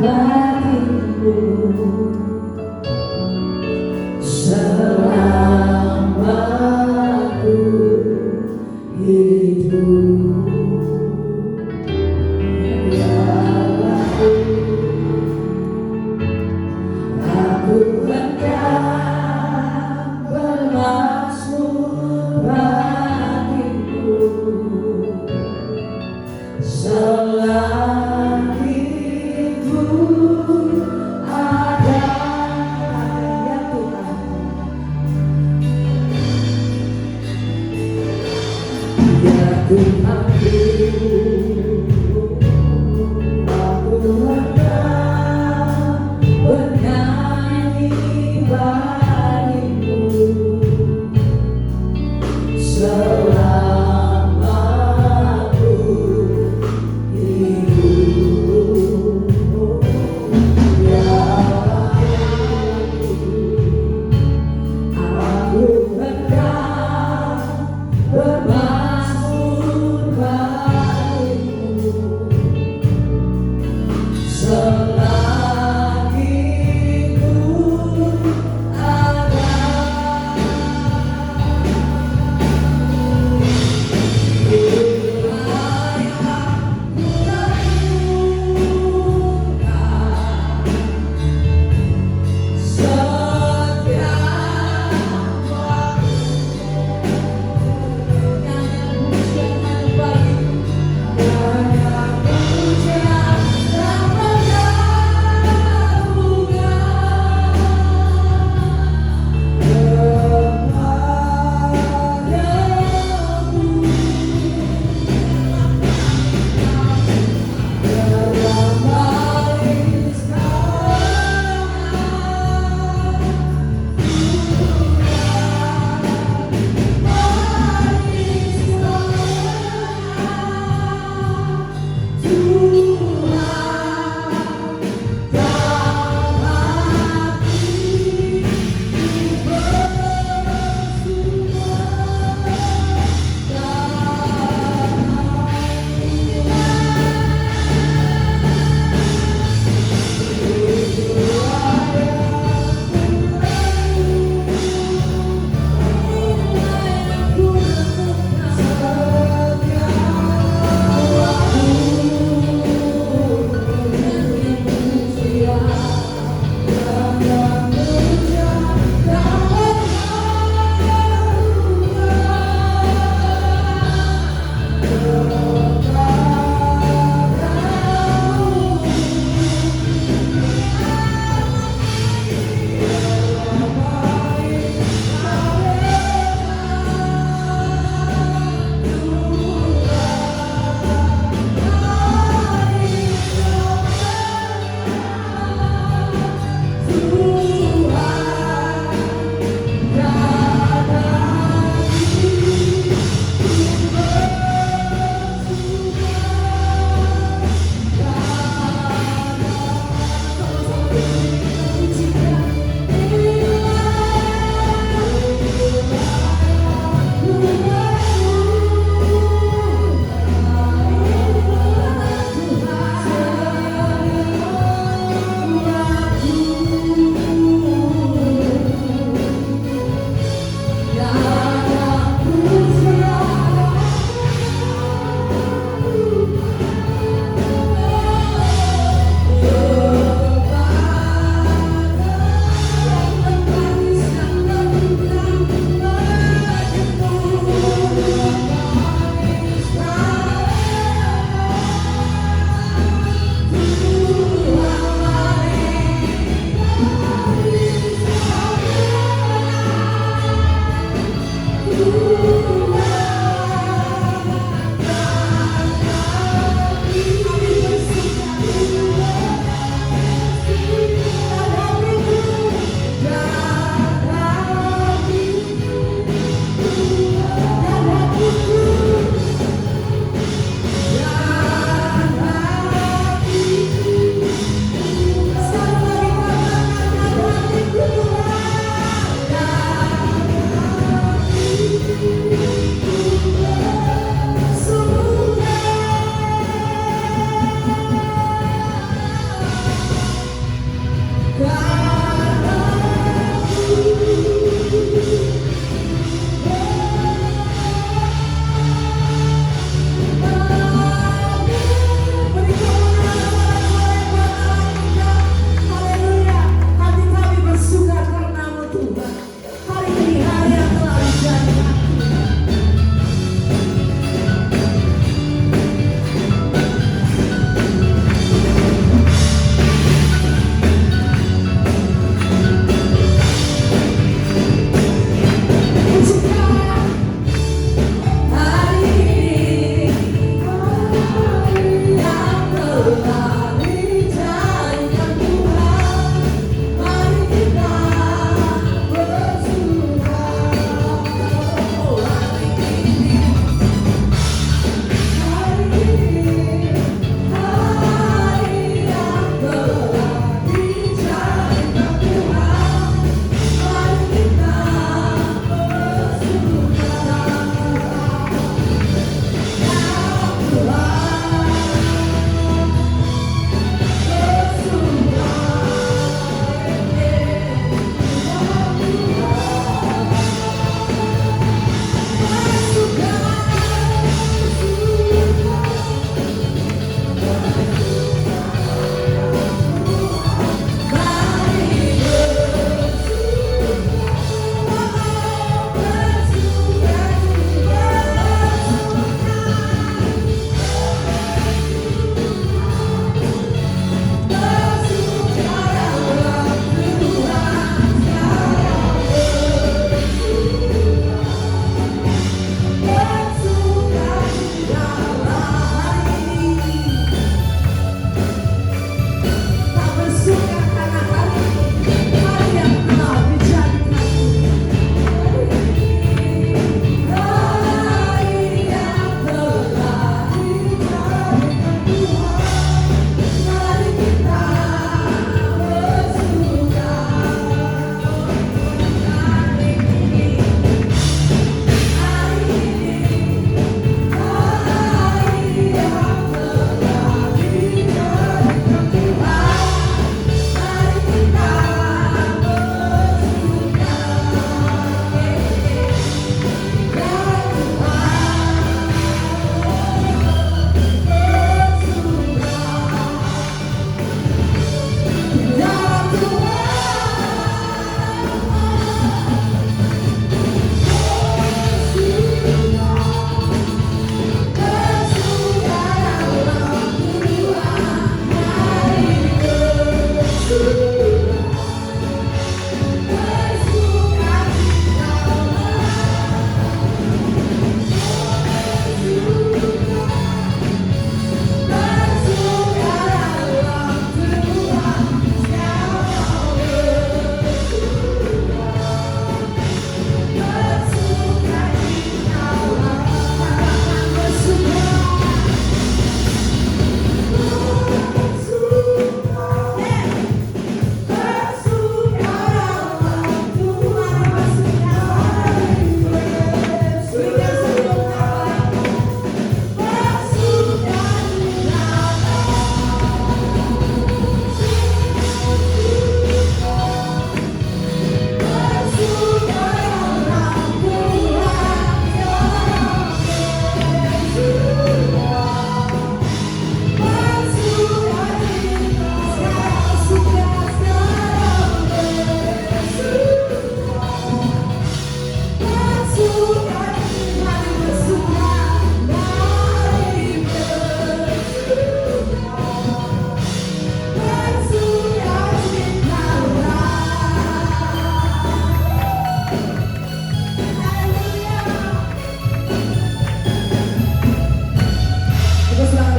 bagimu selama aku hidup. Aku akan bermazmur bagimu selagi ku ada ya Tuhan. Ya Tuhanku, aku akan bernyanyi bagimu selama aku hidup.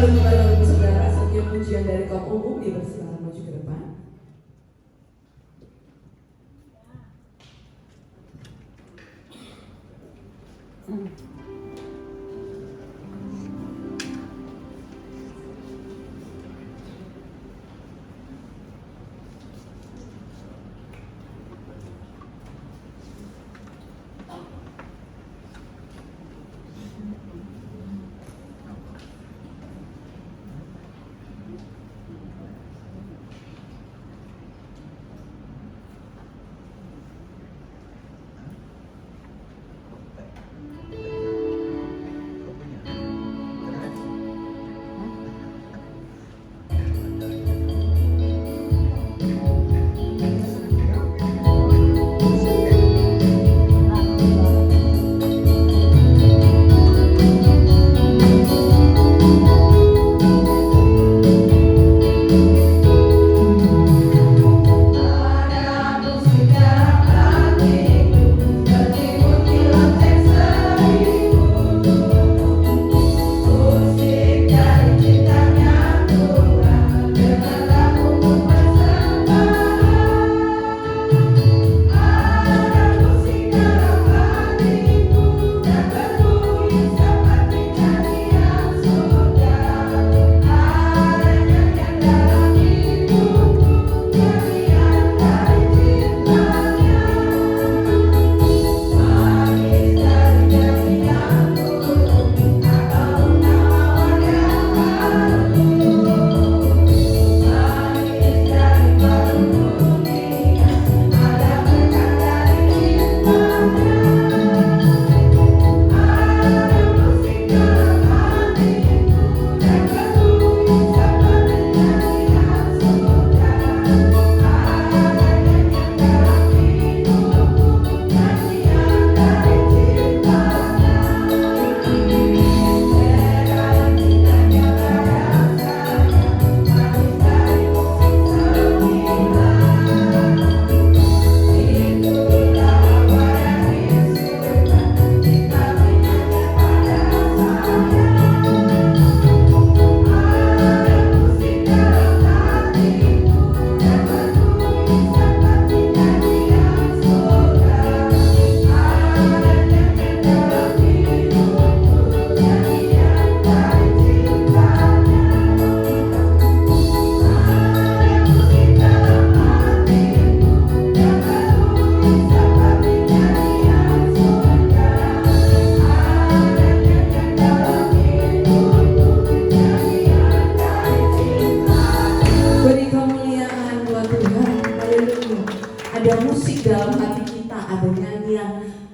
kembali Bapak Saudara, selanjutnya pujian dari kaum umum dipersilakan maju ke depan.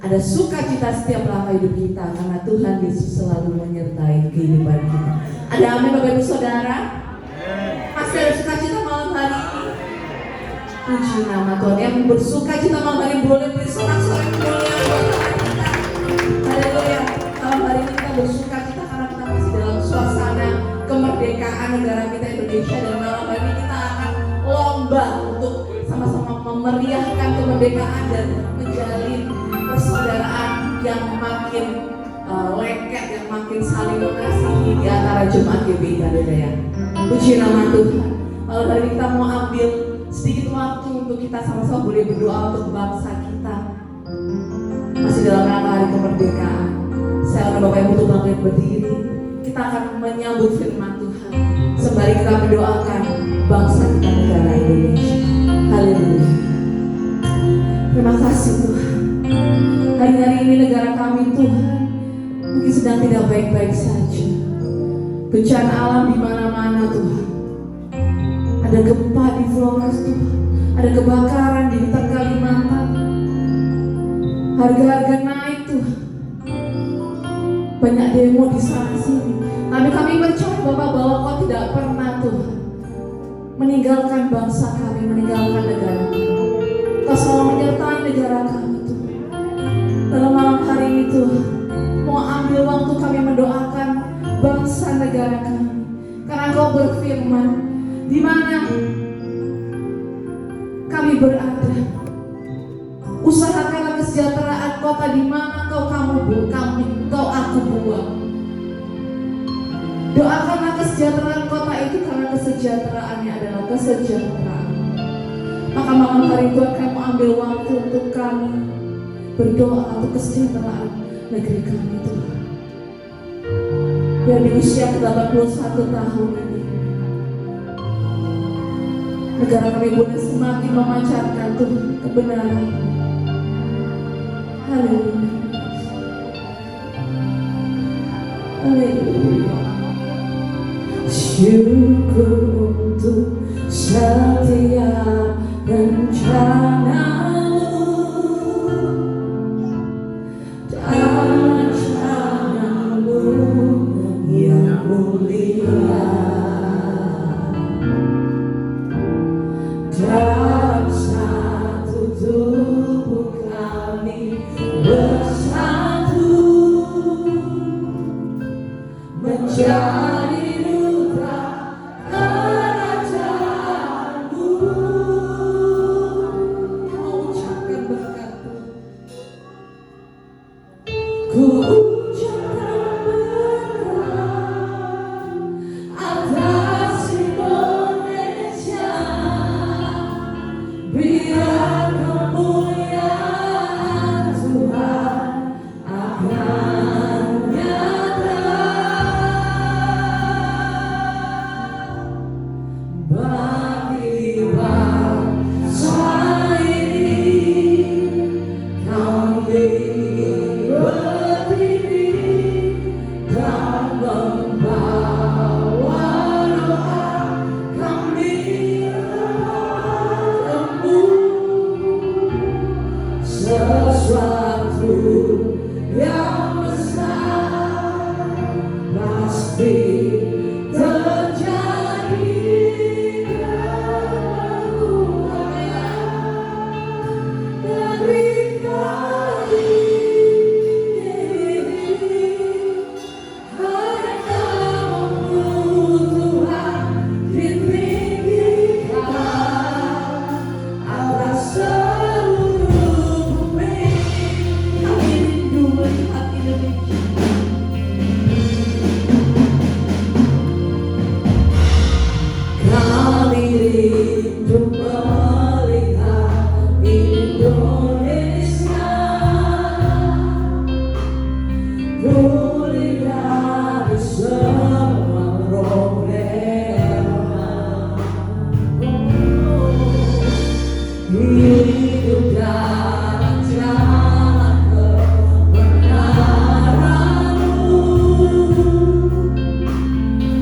Ada sukacita setiap langkah hidup kita karena Tuhan Yesus selalu menyertai kehidupan kita. Ada amin Bapak Ibu Saudara? Masih ada sukacita malam hari ini? Puji nama Tuhan. Yang bersukacita malam hari ini boleh beri sorak-sorai kemuliaan buat Tuhan kita. Haleluya. Malam hari ini kita bersukacita karena kita masih dalam suasana kemerdekaan negara kita Indonesia, dan malam hari ini kita akan lomba untuk sama-sama memeriahkan kemerdekaan dan menjalin persaudaraan yang makin lengket, yang makin saling mengasihi di antara jemaat GBI Galilea. Puji nama Tuhan. Malam hari ini kita mau ambil sedikit waktu untuk kita sama-sama boleh berdoa untuk bangsa kita. Masih dalam rangka hari kemerdekaan. Saya undang Bapak Ibu untuk bangkit berdiri. Kita akan menyambut firman Tuhan sembari kita mendoakan bangsa kita, negara Indonesia. Haleluya. Terima kasih Tuhan. Hari-hari ini negara kami Tuhan mungkin sedang tidak baik-baik saja. Bencana alam di mana-mana Tuhan. Ada gempa di Flores Tuhan, ada kebakaran di hutan Kalimantan. Harga-harga naik Tuhan. Banyak demo di sana sini. Tapi kami percaya Bapak bahwa Kau tidak pernah Tuhan meninggalkan bangsa kami, meninggalkan negara kami. Kau selalu menyertai negara kami. Dalam malam hari ini Tuhan, mau ambil waktu kami mendoakan bangsa negara kami. Karena Kau berfirman, di mana kami berada, usahakanlah kesejahteraan kota di mana kau aku buang. Doakanlah kesejahteraan kota itu karena kesejahteraannya adalah kesejahteraan. Maka malam hari Tuhan, kami mau ambil waktu untuk kami berdoa untuk kesejahteraan negeri kami Tuhan. Biar di usia ke-81 tahun ini negara kami boleh semakin memancarkan Tuhan kebenaran. Haleluya. Haleluya. Syukur untuk setiap rencanamu dan rencanamu yang mulia, dan satu tubuh kami bersatu menjadi duta kerajaanmu. Kau ucapkan berkat, ku ucapkan berkat atas Indonesia. Biar kemuliaan Tuhan akan nyata bagi bangsa ini. Kami berdiri dan membawa doa kami kepadamu. Sesuatu yang besar pasti terjadi. Negeri kami hanya namamu Tuhan ditinggikan atas seluruh bumi. Kami rindu melihat Indonesia. Kami rindu melihat Indonesia pulih dari semua problema. Hidup dalam jalan kebenaranmu,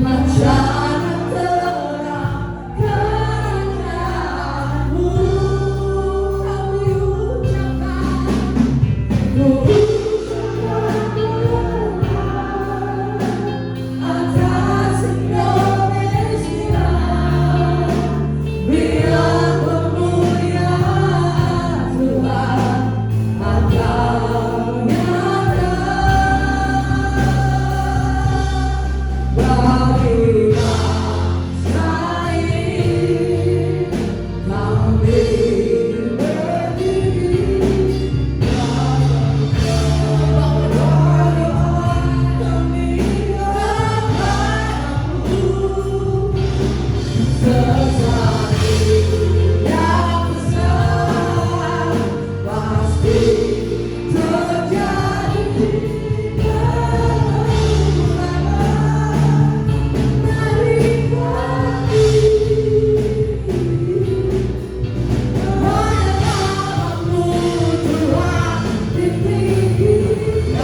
pancarkan terang kerajaanmu. Kami ucapkan, ku ucapkan berkat atas Indonesia. Biar kemuliaan Tuhan akan nyata bagi bangsa ini. Kami berdiri dan berdoa kami kepadamu. Sesuatu yang besar pasti terjadi. Dari kami hanya namamu Tuhan ditinggikan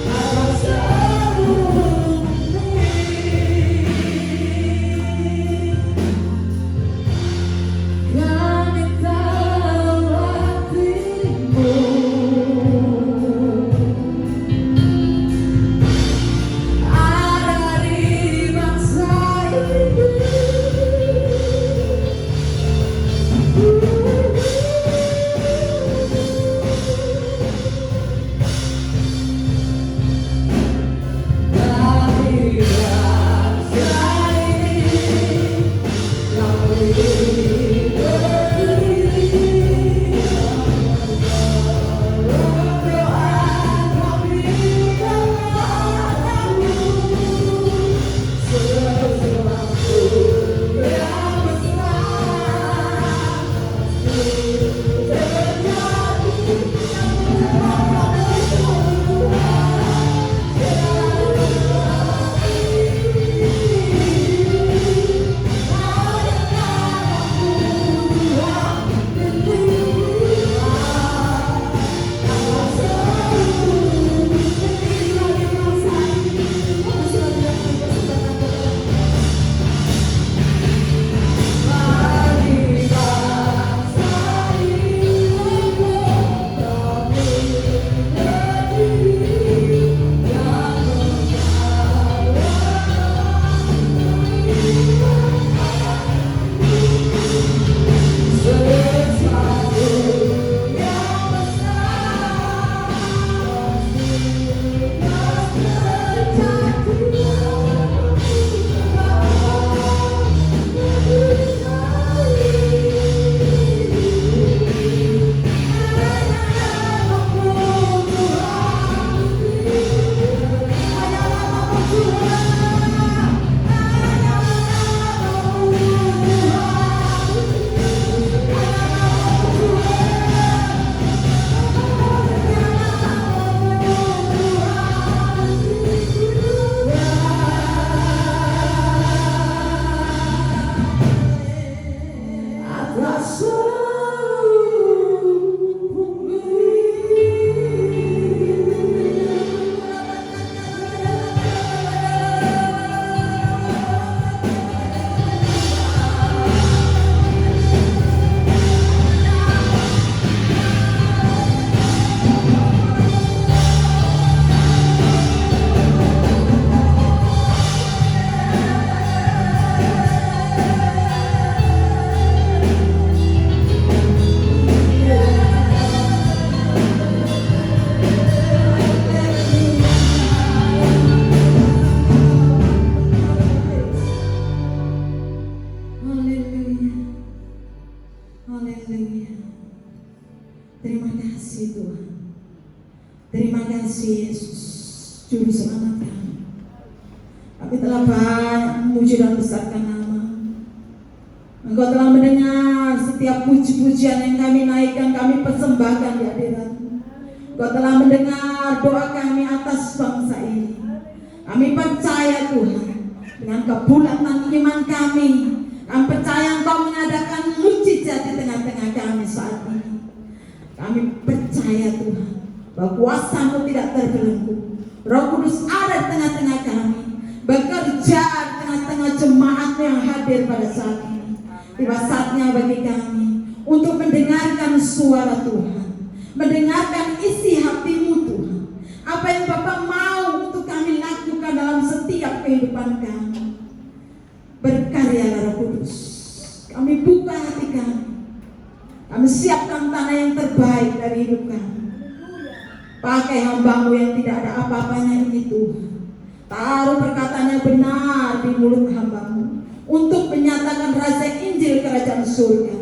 atas seluruh bumi. Terima kasih Yesus, Juru Selamat kami. Kami telah banyak memuji dan besarkan nama. Engkau telah mendengar setiap puji-pujian yang kami naikkan, kami persembahkan di hadirat-Mu. Engkau telah mendengar doa kami atas bangsa ini. Kami percaya Tuhan, dengan kebulatan iman kami percaya Engkau mengadakan mujizat di tengah-tengah kami saat ini. Kami percaya Tuhan, bahwa kuasa-Mu tidak terbelenggu. Roh Kudus ada di tengah-tengah kami, bekerja di tengah-tengah jemaat yang hadir pada saat ini. Tiba saatnya bagi kami untuk mendengarkan suara Tuhan, mendengarkan isi hati-Mu Tuhan. Apa yang Bapa mau untuk kami lakukan dalam setiap kehidupan kami. Berkaryalah Roh Kudus. Kami buka hati kami. Kami siapkan tanah yang terbaik dari hidup kami. Pakai hamba-Mu yang tidak ada apa-apanya ini Tuhan. Taruh perkataan yang benar di mulut hamba-Mu untuk menyatakan rasa Injil Kerajaan Surga,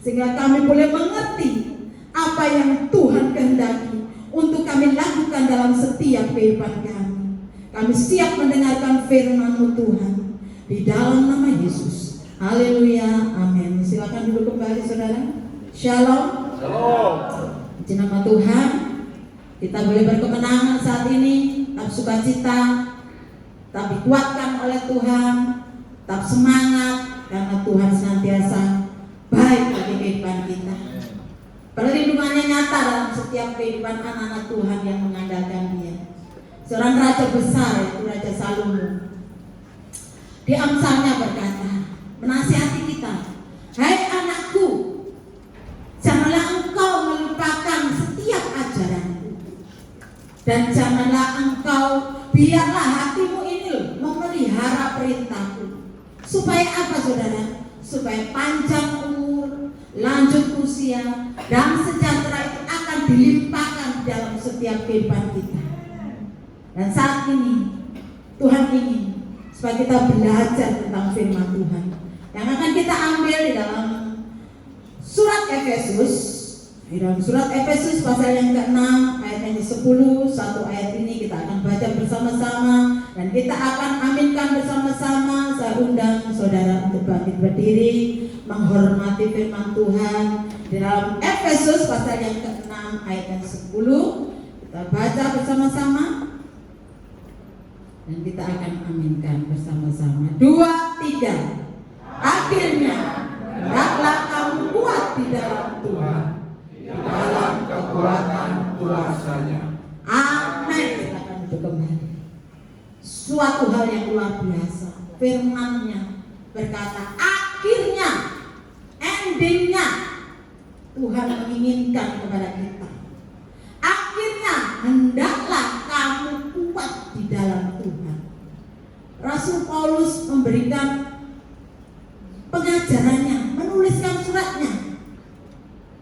sehingga kami boleh mengerti apa yang Tuhan kehendaki untuk kami lakukan dalam setiap kehidupan kami. Kami siap mendengarkan firman-Mu Tuhan, di dalam nama Yesus. Haleluya, amin. Silakan duduk kembali saudara. Shalom. Shalom. Di nama Tuhan, kita boleh berkemenangan saat ini, tetap sukacita, tetap dikuatkan oleh Tuhan, tetap semangat, karena Tuhan senantiasa baik bagi kehidupan kita. Perlindungannya nyata dalam setiap kehidupan anak-anak Tuhan yang mengandalkan Dia. Seorang raja besar, yaitu Raja Salomo, di Amsalnya berkata, menasihati kita, hai anakku, janganlah engkau melupakan setiap ajaranku, dan janganlah engkau, biarlah hatimu ini memelihara perintahku. Supaya apa saudara? Supaya panjang umur, lanjut usia, dan sejahtera itu akan dilimpahkan dalam setiap kehidupan kita. Dan saat ini Tuhan ingin supaya kita belajar tentang firman Tuhan yang akan kita ambil di dalam surat Efesus. Di dalam surat Efesus pasal yang ke-6 ayat yang ke-10, satu ayat ini kita akan baca bersama-sama dan kita akan aminkan bersama-sama. Saya undang saudara untuk bangkit berdiri menghormati firman Tuhan di dalam Efesus pasal yang ke-6 ayat yang ke-10. Kita baca bersama-sama dan kita akan aminkan bersama-sama. 2, 3. Akhirnya hendaklah kamu kuat di dalam Tuhan, Di dalam kekuatan kuasa-Nya. amin. Silakan duduk kembali. Suatu hal yang luar biasa. Firman-Nya berkata, akhirnya, endingnya Tuhan menginginkan kepada kita. Akhirnya hendaklah kamu kuat di dalam Tuhan. Rasul Paulus memberikan pengajarannya, menuliskan suratnya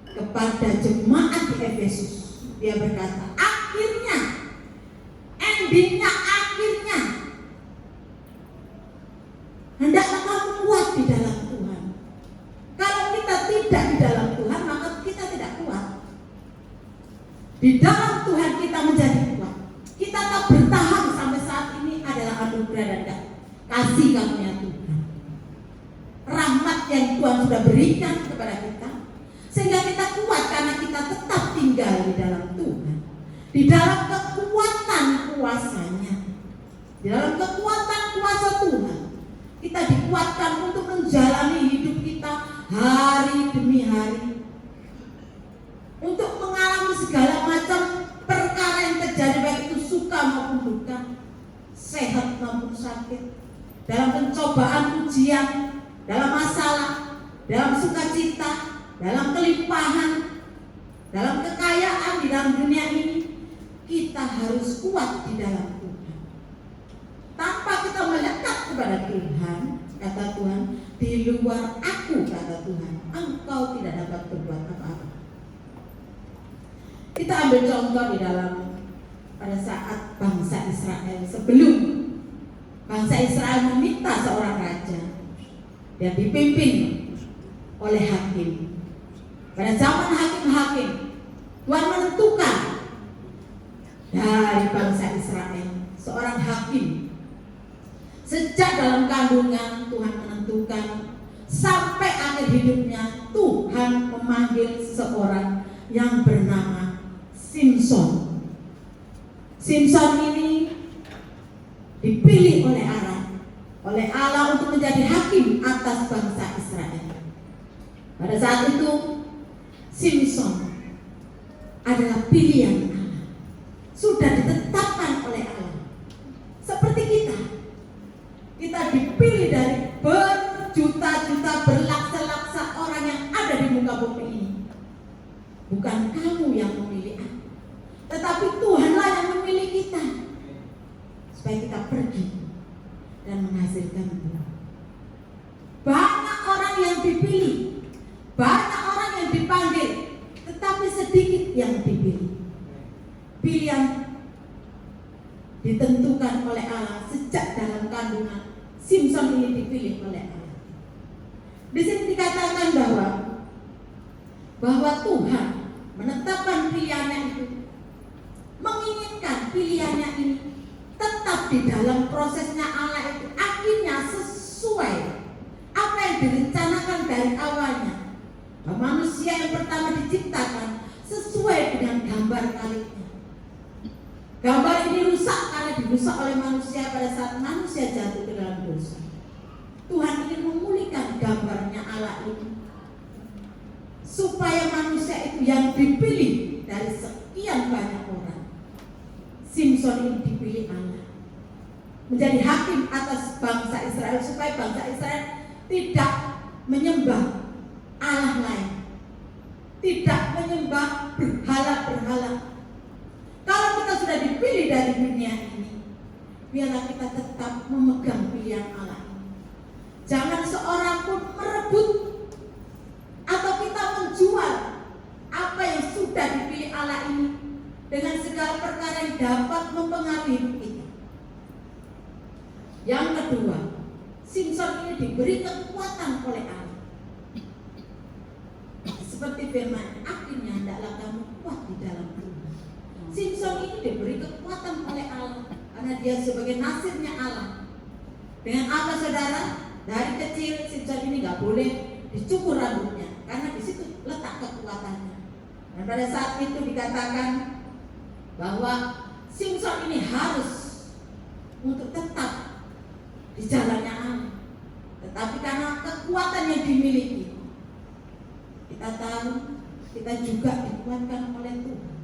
kepada jemaat di Efesus. Dia berkata, akhirnya, endingnya, akhirnya hendaklah kamu kuat di dalam Tuhan. Kalau kita tidak di dalam Tuhan, maka kita tidak kuat. Di dalam Tuhan kita menjadi kuat. Kita tak bertahan sampai saat ini adalah anugerah dan kasih karunia Tuhan. Rahmat yang Tuhan sudah berikan kepada kita, sehingga kita kuat karena kita tetap tinggal di dalam Tuhan, di dalam kekuatan kuasa-Nya, di dalam kekuatan kuasa Tuhan. Kita dikuatkan untuk menjalani hidup kita hari demi hari, untuk mengalami segala macam perkara yang terjadi, baik itu suka maupun duka, sehat maupun sakit, dalam pencobaan, ujian, dalam masalah, dalam sukacita, dalam kelimpahan, dalam kekayaan di dalam dunia ini. Kita harus kuat di dalam Tuhan. Tanpa kita melekat kepada Tuhan, kata Tuhan, di luar aku, kata Tuhan, engkau tidak dapat berbuat apa-apa. Kita ambil contoh di dalam pada saat bangsa Israel, sebelum bangsa Israel meminta seorang raja yang dipimpin oleh hakim. Pada zaman hakim-hakim, Tuhan menentukan dari bangsa Israel, seorang hakim. Sejak dalam kandungan Tuhan menentukan sampai akhir hidupnya, Tuhan memanggil seorang yang bernama Simson. Simson ini dipilih oleh Allah untuk menjadi hakim atas bangsa Israel. Pada saat itu Simson adalah pilihan Allah, sudah ditetapkan oleh Allah. Seperti kita dipilih dari berjuta-juta, berlaksa-laksa orang yang ada di muka bumi ini. Bukan kamu yang memilih aku, tetapi Tuhanlah yang memilih kita, supaya kita pergi dan menghasilkan buah. Banyak orang yang dipilih, banyak orang yang dipanggil, tetapi sedikit yang dipilih. Pilihan ditentukan oleh Allah sejak dalam kandungan. Simson ini dipilih oleh Allah. Di sini dikatakan bahwa Tuhan menetapkan pilihannya itu, menginginkan pilihannya ini tetap di dalam prosesnya. Allah itu akhirnya sesuai apa yang direncanakan dari awalnya. Manusia yang pertama diciptakan sesuai dengan gambar Khalqnya. Gambar ini rusak karena dirusak oleh manusia pada saat manusia jatuh ke dalam dosa. Tuhan ingin memulihkan gambarnya Allah ini, supaya manusia itu yang dipilih dari sekian banyak orang. Simson ini dipilih Allah menjadi hakim atas bangsa Israel, supaya bangsa Israel tidak menyembah Allah lain, tidak menyembah berhala-berhala. Kalau kita sudah dipilih dari dunia ini, biarlah kita tetap memegang pilihan Allah ini. Jangan seorang pun merebut atau kita menjual apa yang sudah dipilih Allah ini dengan segala perkara yang dapat mempengaruhi hidup kita. Yang kedua, Simson ini diberi kekuatan oleh Allah. Seperti firman, akhirnya hendaklah kamu kuat di dalam Tuhan. Simson ini diberi kekuatan oleh Allah karena dia sebagai nasirnya Allah. Dengan apa saudara? Dari kecil Simson ini gak boleh dicukur rambutnya, karena di situ letak kekuatannya. Dan pada saat itu dikatakan bahwa Simson ini harus untuk tetap di jalannya Allah. Tetapi karena kekuatan yang dimiliki, kita tahu kita juga dikuatkan oleh Tuhan.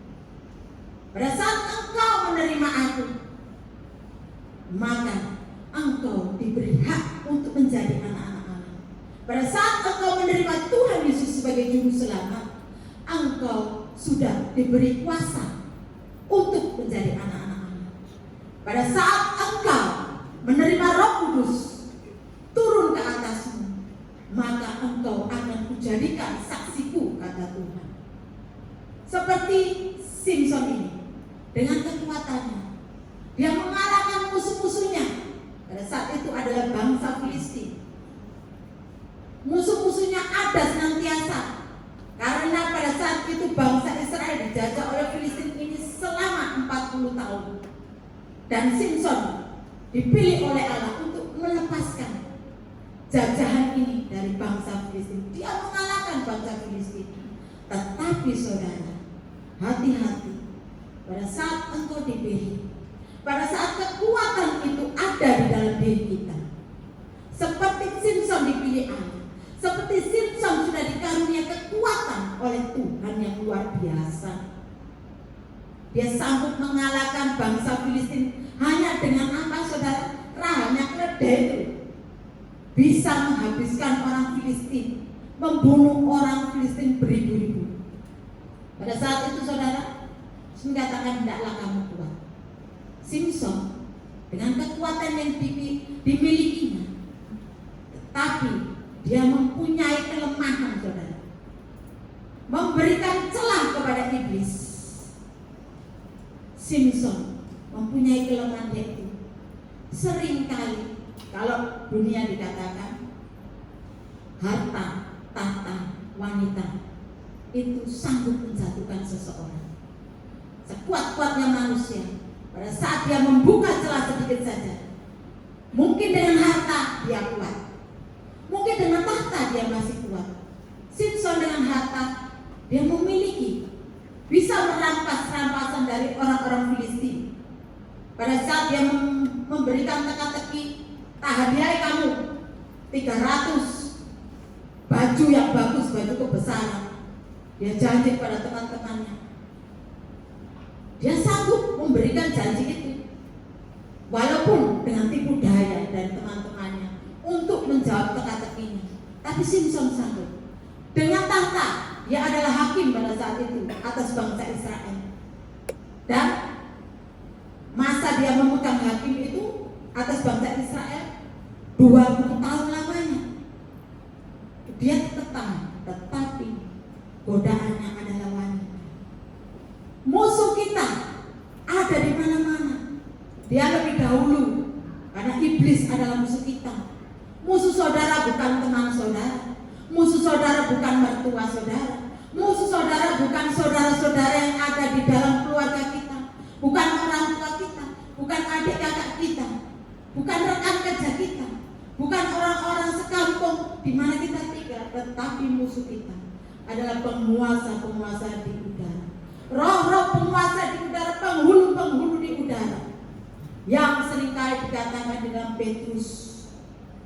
Pada saat engkau menerima aku, maka engkau diberi hak untuk menjadi anak-anak Allah. Pada saat engkau menerima Tuhan Yesus sebagai juru selamat, engkau sudah diberi kuasa untuk menjadi anak-anak Allah. Pada saat engkau menerima Roh Kudus turun ke atasmu, maka engkau akan kujadikan saksiku, kata Tuhan. Seperti Simson ini, dengan kekuatannya, dia mengalahkan musuh-musuhnya. Pada saat itu adalah bangsa Filistin. Musuh-musuhnya ada senantiasa, karena pada saat itu bangsa Israel dijajah oleh Filistin ini selama 40 tahun. Dan Simson dipilih oleh Allah untuk melepaskan jajahan ini dari bangsa Filistin. Dia mengalahkan bangsa Filistin. Tetapi saudara, hati-hati. Pada saat engkau dipilih, pada saat kekuatan itu ada di dalam diri kita, seperti Simson dipilih Allah, seperti Simson sudah dikarunia kekuatan oleh Tuhan yang luar biasa. Dia sanggup mengalahkan bangsa Filistin hanya dengan apa saudara? Rahanya keledai itu bisa menghabiskan orang Filistin, membunuh orang Filistin beribu-ribu. Pada saat itu saudara, mengatakan hendaklah kamu kuat. Simson dengan kekuatan yang dimilikinya, tetapi dia mempunyai kelemahan saudara, memberikan celah kepada iblis. Simson mempunyai kelemahan yaitu seringkali, kalau dunia dikatakan harta, tahta, wanita itu sanggup menjatuhkan seseorang. sekuat-kuatnya manusia. Pada saat dia membuka celah sedikit saja, mungkin dengan harta dia kuat, mungkin dengan tahta dia masih kuat. Simpson dengan harta dia memiliki, bisa merampas rampasan dari orang-orang Filistin. Pada saat dia memberikan teka-teki, tak hadiah kamu 300 baju yang bagus, baju kebesaran. Dia janji pada teman-temannya, dia sanggup memberikan janji itu, walaupun dengan tipu daya dari teman-temannya untuk menjawab teka-tekinya. Tapi Simpson sanggup. Dengan tahta, dia adalah hakim pada saat itu atas bangsa Israel. Dan masa dia memegang hakim itu atas bangsa Israel 20 tahun lamanya. Dia tetap, tetapi godaannya adalah wanita. Musuh kita ada di mana-mana. Dia lebih dahulu, karena iblis adalah musuh kita. Musuh saudara bukan teman saudara, musuh saudara bukan mertua saudara, musuh saudara bukan saudara-saudara yang ada di dalam keluarga kita, bukan orang tua kita, bukan adik kakak kita, bukan rekan kerja kita, bukan orang-orang sekampung di mana kita tinggal, tetapi musuh kita adalah penguasa-penguasa di udara, roh-roh penguasa di udara, penghulu-penghulu di udara, yang seringkali dikatakan di dalam Petrus,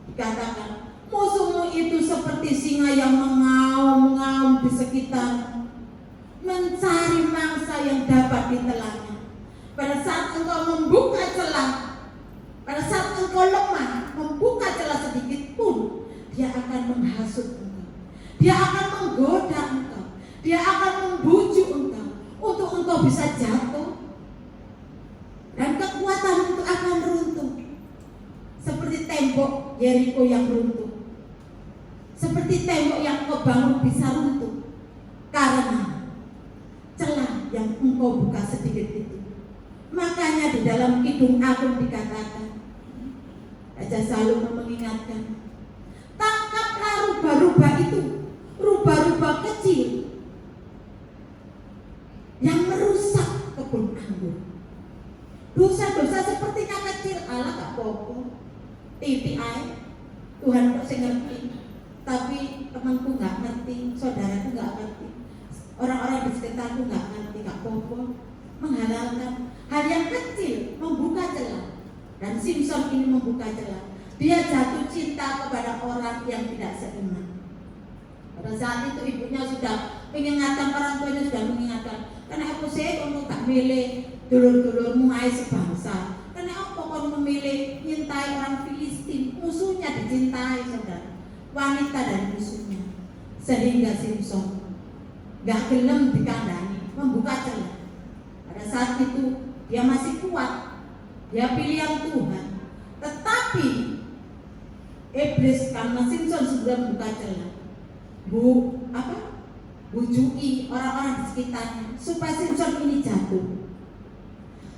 dikatakan musuhmu itu seperti singa yang mengaum-ngaum di sekitar, mencari mangsa yang dapat ditelannya. Pada saat engkau membuka celah, pada saat engkau lemah, membuka celah sedikit pun, dia akan menghasut engkau, dia akan menggoda engkau, dia akan membujuk engkau untuk engkau bisa jatuh, dan kekuatan itu akan runtuh seperti tembok Yeriko yang runtuh, seperti tembok yang engkau bangun bisa runtuh karena celah yang engkau buka sedikit itu. Makanya di dalam Kidung Agung dikatakan, Raja Salomo mengingatkan, tangkaplah rubah-rubah itu, rubah-rubah kecil yang merusak kebun anggur. Dosa-dosa seperti kecil, Allah gak apa-apa, titik air, Tuhan kok sing ngerti, tapi temanku gak ngerti, saudaraku gak ngerti, orang-orang di sekitarku gak ngerti, gak apa-apa, menghalalkan hal yang kecil, membuka celah. Dan Simpson ini membuka celah. Dia jatuh cinta kepada orang yang tidak seiman. Pada saat itu ibunya sudah mengingatkan, orang tuanya sudah mengingatkan, karena aku sih untuk tak milih dulur-dulurmu ae sebangsa. Karena apa kau memilih nyintai orang Filistin, musuhnya dicintai saudara, wanita dan musuhnya. Sehingga Simpson gak gelem dikandani, membuka celah. Pada saat itu dia masih kuat, dia pilihan Tuhan. Tetapi iblis, karena Simpson sudah membuka celah, bujui orang-orang di sekitarnya supaya Simpson ini jatuh.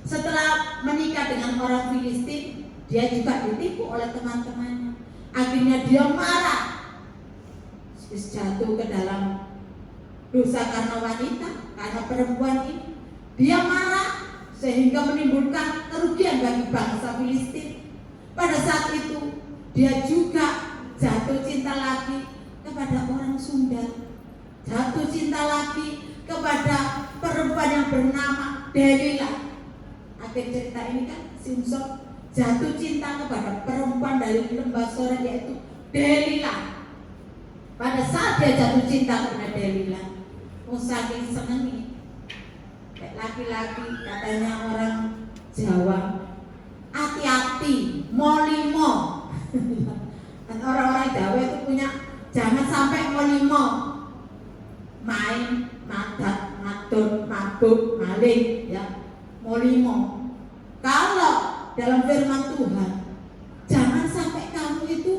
Setelah menikah dengan orang Filistin, dia juga ditipu oleh teman-temannya. Akhirnya dia marah, jatuh ke dalam dosa karena wanita, karena perempuan ini. Dia marah sehingga menimbulkan kerugian bagi bangsa Filistin. Pada saat itu dia juga jatuh cinta lagi kepada orang Sunda, jatuh cinta lagi kepada perempuan yang bernama Delilah. Akhir cerita ini kan Simpson jatuh cinta kepada perempuan dari lembah Sora, yaitu Delilah. Pada saat dia jatuh cinta kepada Delilah, saking senengnya, laki-laki, katanya orang Jawa, hati-hati, molimo. Dan orang-orang Jawa itu punya, jangan sampai molimo, main, madat, madon, mabuk, maling, ya, molimo. Kalau dalam firman Tuhan, jangan sampai kamu itu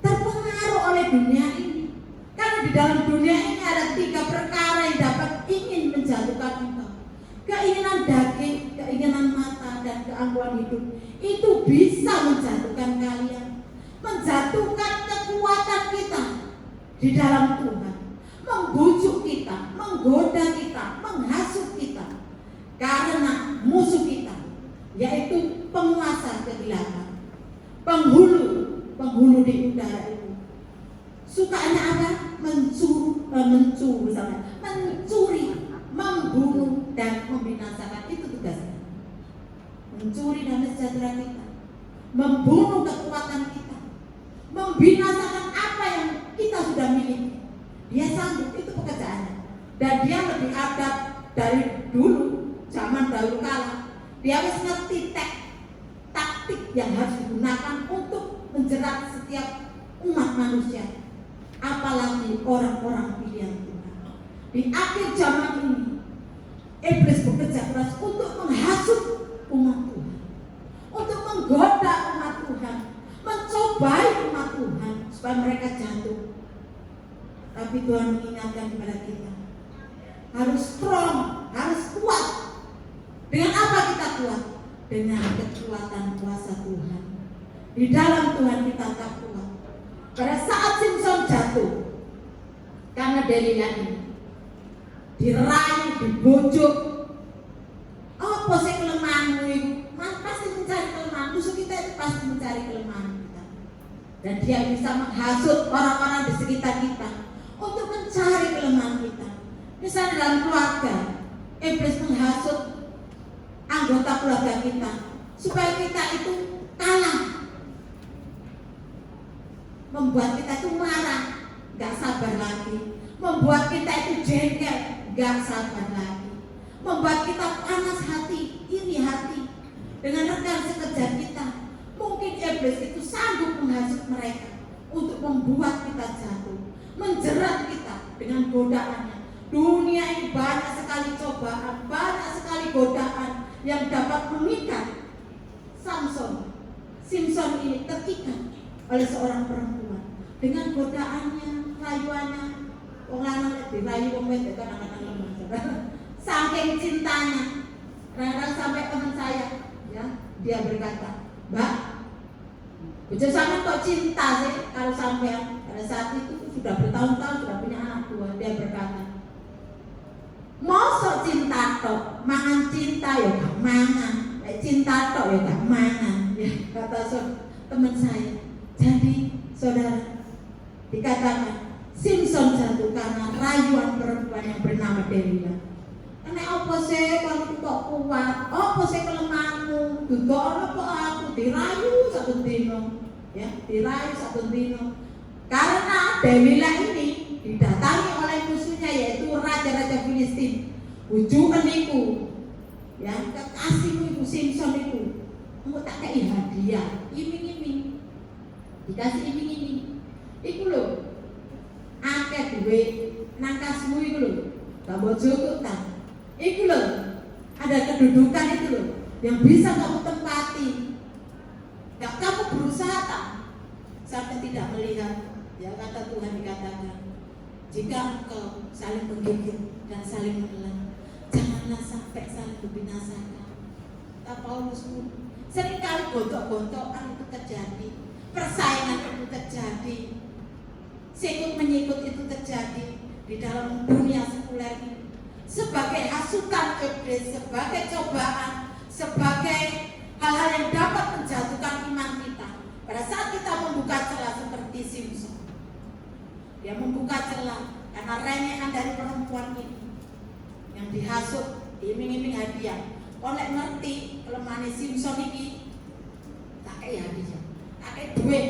terpengaruh oleh dunia ini. Karena di dalam dunia ini ada 3 perkara yang dapat ingin menjatuhkan engkau. Keinginan daging, keinginan mata, dan keangkuhan hidup. Itu bisa menjatuhkan kalian, menjatuhkan kekuatan kita di dalam Tuhan, membujuk kita, menggoda kita, menghasut kita. Karena musuh kita yaitu penguasa kegelapan, penghulu di udara itu sukanya apa? Mencuri, membunuh dan membinasakan. Itu tugasnya. Mencuri damai sejahtera kita, membunuh kekuatan kita, membinasakan apa yang kita sudah miliki. Dia sanggup, itu pekerjaannya. Dan dia lebih adab dari dulu, zaman dahulu kala. Dia harus ngerti taktik yang harus digunakan untuk menjerat setiap umat manusia, apalagi orang-orang pilihan Tuhan. Di akhir zaman ini, iblis bekerja keras untuk menghasut umat Tuhan, untuk menggoda umat Tuhan, mencobai umat Tuhan supaya mereka jatuh. Tapi Tuhan mengingatkan kepada kita, harus strong, harus kuat. Dengan apa kita kuat? Dengan kekuatan kuasa Tuhan. Di dalam Tuhan kita tak kuat. Pada saat Simson jatuh karena Delila ini dirayu, dibujuk, apa sih kelemahanmu itu? Pasti mencari kelemahan. Musuh kita itu pasti mencari kelemahan kita. Dan dia bisa menghasut orang-orang di sekitar kita untuk mencari kelemahan kita. Misalnya dalam keluarga, iblis menghasut anggota keluarga kita supaya kita itu kalah, membuat kita itu marah, gak sabar lagi, membuat kita itu jengkel, gak sabar lagi, membuat kita panas hati, iri hati dengan rekan sekerja kita. Mungkin iblis itu sanggup menghasut mereka untuk membuat kita jatuh, menjerat kita dengan godaannya. Dunia ini banyak sekali cobaan, banyak sekali godaan yang dapat mengikat Simson ini terikat oleh seorang perempuan dengan godaannya, rayuannya. Wong lanang dirayu wong wedok kadang-kadang lemah. Saking cintanya, kadang-kadang sampai teman saya, ya, dia berkata, "Mbak, bojo sampean kok cinta sih kalau sampean?" Pada saat itu sudah bertahun-tahun sudah punya anak dua. Dia berkata, "Mosok cinta tok, mangan cinta ya gak mangan, cinta tok ya gak mangan." Ya, kata teman saya. Jadi saudara, dikatakan Simson jatuh karena rayuan perempuan yang bernama Delila. Karena apa sih kalau kok kuat? Apa sih kelemahanmu? Dudono kok aku dirayu satu dino, ya, dirayu satu dino. Karena Delila ini didatangi oleh musuhnya yaitu raja-raja Filistin. Bujukan iku, ya, kekasihmu iku Simson iku. Engko tak kei hadiah, iming-iming. Dikasih iming-iming. Iku lho. Akeh duwe nangkasmu iku lho. Tak bojoku ta. Iku lho. Ada kedudukan itu lho yang bisa kamu tempati. Gak kamu berusaha tak sampai tidak melihat. Ya, kata Tuhan dikatakan, jika engkau saling menggigit dan saling menelan, janganlah sampai saling membinasakan. Tak Paulus pun seringkali gontok-gontokan itu terjadi, persaingan itu terjadi, sikut menyikut itu terjadi di dalam dunia sekuler ini. Sebagai hasutan iblis, sebagai cobaan, sebagai hal-hal yang dapat menjatuhkan iman kita. Pada saat kita membuka celah seperti Simson, dia membuka celah karena rengean dari perempuan ini yang dihasut, diiming-iming hadiah. Oleh ngerti kelemahan Simson ini, tak kayak hadiah, tak kayak duit.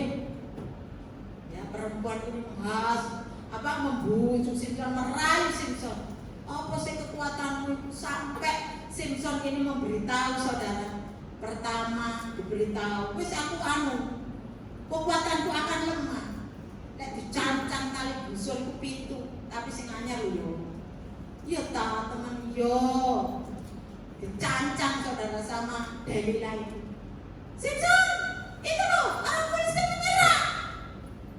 Ya, perempuan ini membujuk Simson, merayu Simson. Apa sih kekuatanmu sampai Simson ini memberitahu saudara? Pertama diberitahu, wis aku kekuatanku akan lemah. Nek dicancang kali busur ku pitu, tapi sing anyar yo. Iya ta teman yo. Dicancang saudara sama Delila itu. Simson, itu loh, orang Filistin menyerang.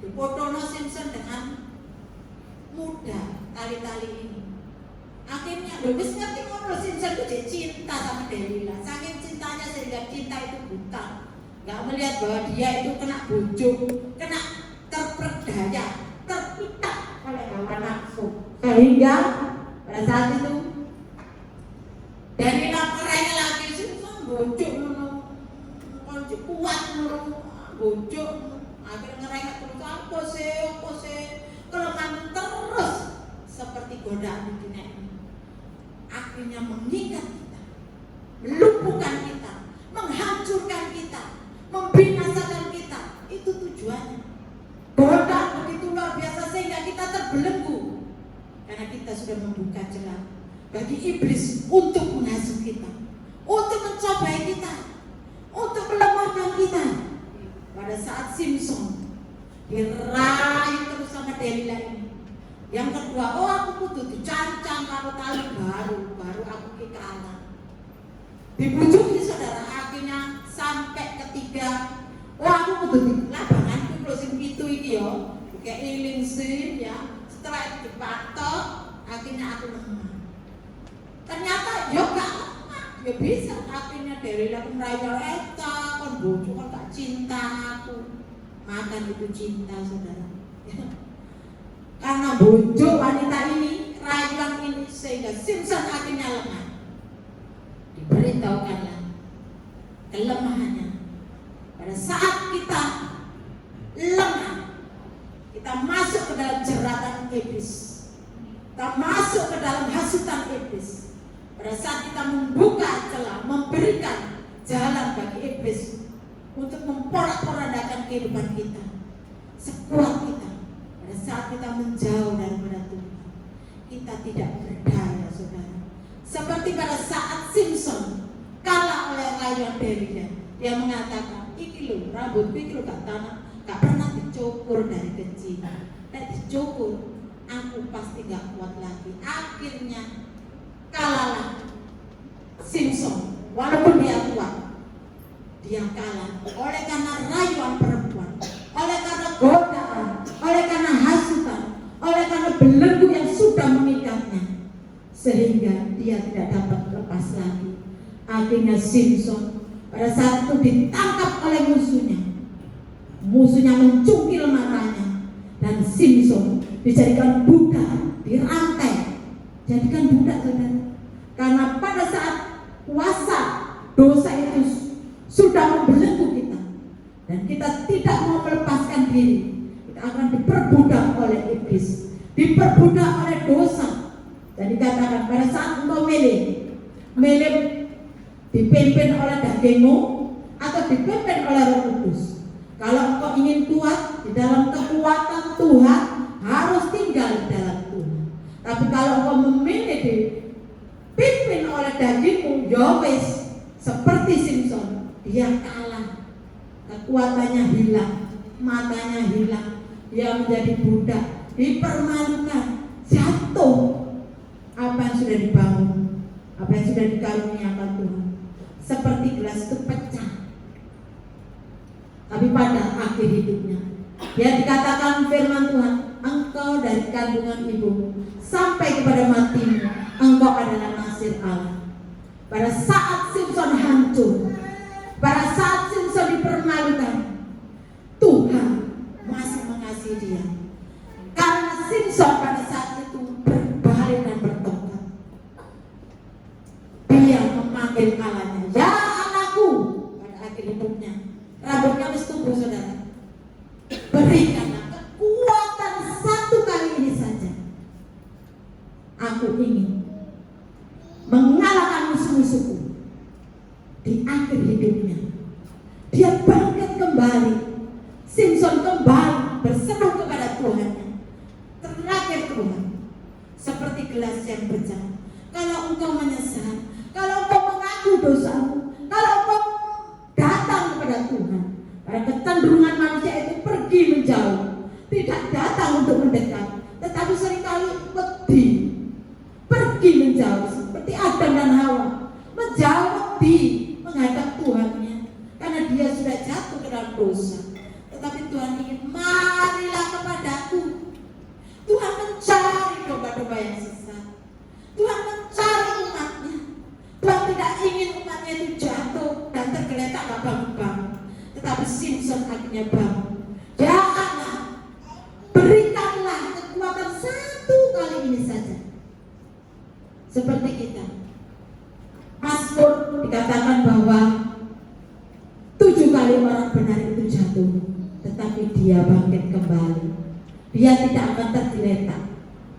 Dipotono Simson dengan mudah tali-tali ini. Akhirnya wis ngerti ngono Simson itu cinta sama Delila. Saking cintanya sehingga cinta itu buta. Gak melihat bahwa dia itu kena bujuk, kena terperdaya, terpikat oleh hawa nafsu. Sehingga pada saat itu Delila godaan di dunia ini akhirnya mengikat kita, melumpuhkan kita, menghancurkan kita, membinasakan kita. Itu tujuannya. Godaan begitu luar biasa sehingga kita terbelenggu karena kita sudah membuka celah bagi iblis untuk menghasut kita, untuk mencobai kita, untuk melemahkan kita. Pada saat Simpson diraih terus sama Delila ini, yang kedua, aku kudu dicancang karo tali baru aku kalah. Dibujuki saudara, akhirnya sampai ketiga, aku kudu dilabangan kulo sing pitu iki yo, kayak iling sih ya. Setelah itu dipatok, akhirnya aku lemah. Ternyata yo gak lemah, yo bisa. Akhirnya Delila merayu eta, kon bojo kon gak cinta aku. Makan itu cinta saudara. Karena bojo wanita ini, rayuan ini sehingga Simpson akhirnya lemah. Diberitahukanlah kelemahannya. Pada saat kita lemah, kita masuk ke dalam jeratan iblis, kita masuk ke dalam hasutan iblis. Pada saat kita membuka celah, memberikan jalan bagi iblis untuk memporak-porandakan kehidupan kita, sekuat kita. Pada saat kita menjauh daripada Tuhan, kita tidak berdaya saudara. Seperti pada saat Simpson kalah oleh rayuan Delila, dia mengatakan, iki lho rambut iki lho gak pernah dicukur dari kecil. Nek dicukur, aku pasti gak kuat lagi. Akhirnya kalahlah Simpson, walaupun dia kuat, dia kalah oleh karena rayuan perempuan, oleh karena godaan, oleh karena hasutan, oleh karena belenggu yang sudah mengikatnya, sehingga dia tidak dapat lepas lagi. Akhirnya Simpson pada saat itu ditangkap oleh musuhnya mencungkil matanya, dan Simpson dijadikan budak, dirantai, jadikan budak saudara. Karena pada saat kuasa dosa itu sudah membelenggu kita dan kita tidak mau melepaskan diri, kita akan diperbudak oleh iblis, diperbudak oleh dosa. Dan dikatakan pada saat engkau milih dipimpin oleh dagingmu atau dipimpin oleh Roh Kudus. Kalau engkau ingin kuat di dalam kekuatan Tuhan, harus tinggal di dalam Tuhan. Tapi kalau engkau memilih dipimpin oleh dagingmu, ya wis, seperti Simpson, dia kalah, kekuatannya hilang, matanya hilang, dia menjadi budak, dipermalukan, jatuh. Apa yang sudah dibangun, apa yang sudah dikaruniakan Tuhan, seperti gelas itu pecah. Tapi pada akhir hidupnya, dia dikatakan firman Tuhan, engkau dari kandungan ibumu sampai kepada matimu, engkau adalah nasir Allah. Pada saat Simpson hancur, pada saat Simpson dipermalukan, Tuhan masih mengasihi dia. Karena Simpson pada saat itu berbalik dan bertobat, dia memanggil Allahnya, ya anakku. Pada akhir hidupnya, rambutnya harus tumbuh saudara. Berikanlah kekuatan satu kali ini saja. Aku ingin mengalahkan musuh-musuhku. Di akhir hidupnya, dia bangkit kembali. Simpson kembali berseru kepada Tuhannya. Terakhir Tuhan, seperti gelas yang pecah. Kalau engkau menyesal, kalau engkau mengaku dosamu, kalau engkau datang kepada Tuhan, pada kecenderungan manusia itu pergi menjauh, tidak datang untuk mendekat, tetapi seringkali pergi menjauh, seperti Adam dan Hawa, menjauh menghadap Tuhannya, karena dia sudah jatuh ke dalam dosa. Tetapi Tuhan ingin, marilah kepadaku. Tuhan mencari domba-domba yang sesat. Tuhan mencari umatnya. Tuhan tidak ingin umatnya itu jatuh dan tergeletak gak bangun-bangun. Tetapi Simpson akhirnya bangun. Ya Allah, berikanlah kekuatan satu kali ini saja. Seperti kita, Mazmur dikatakan bahwa 7 kali orang benar itu jatuh, tetapi dia bangkit kembali. Dia tidak akan tergeletak,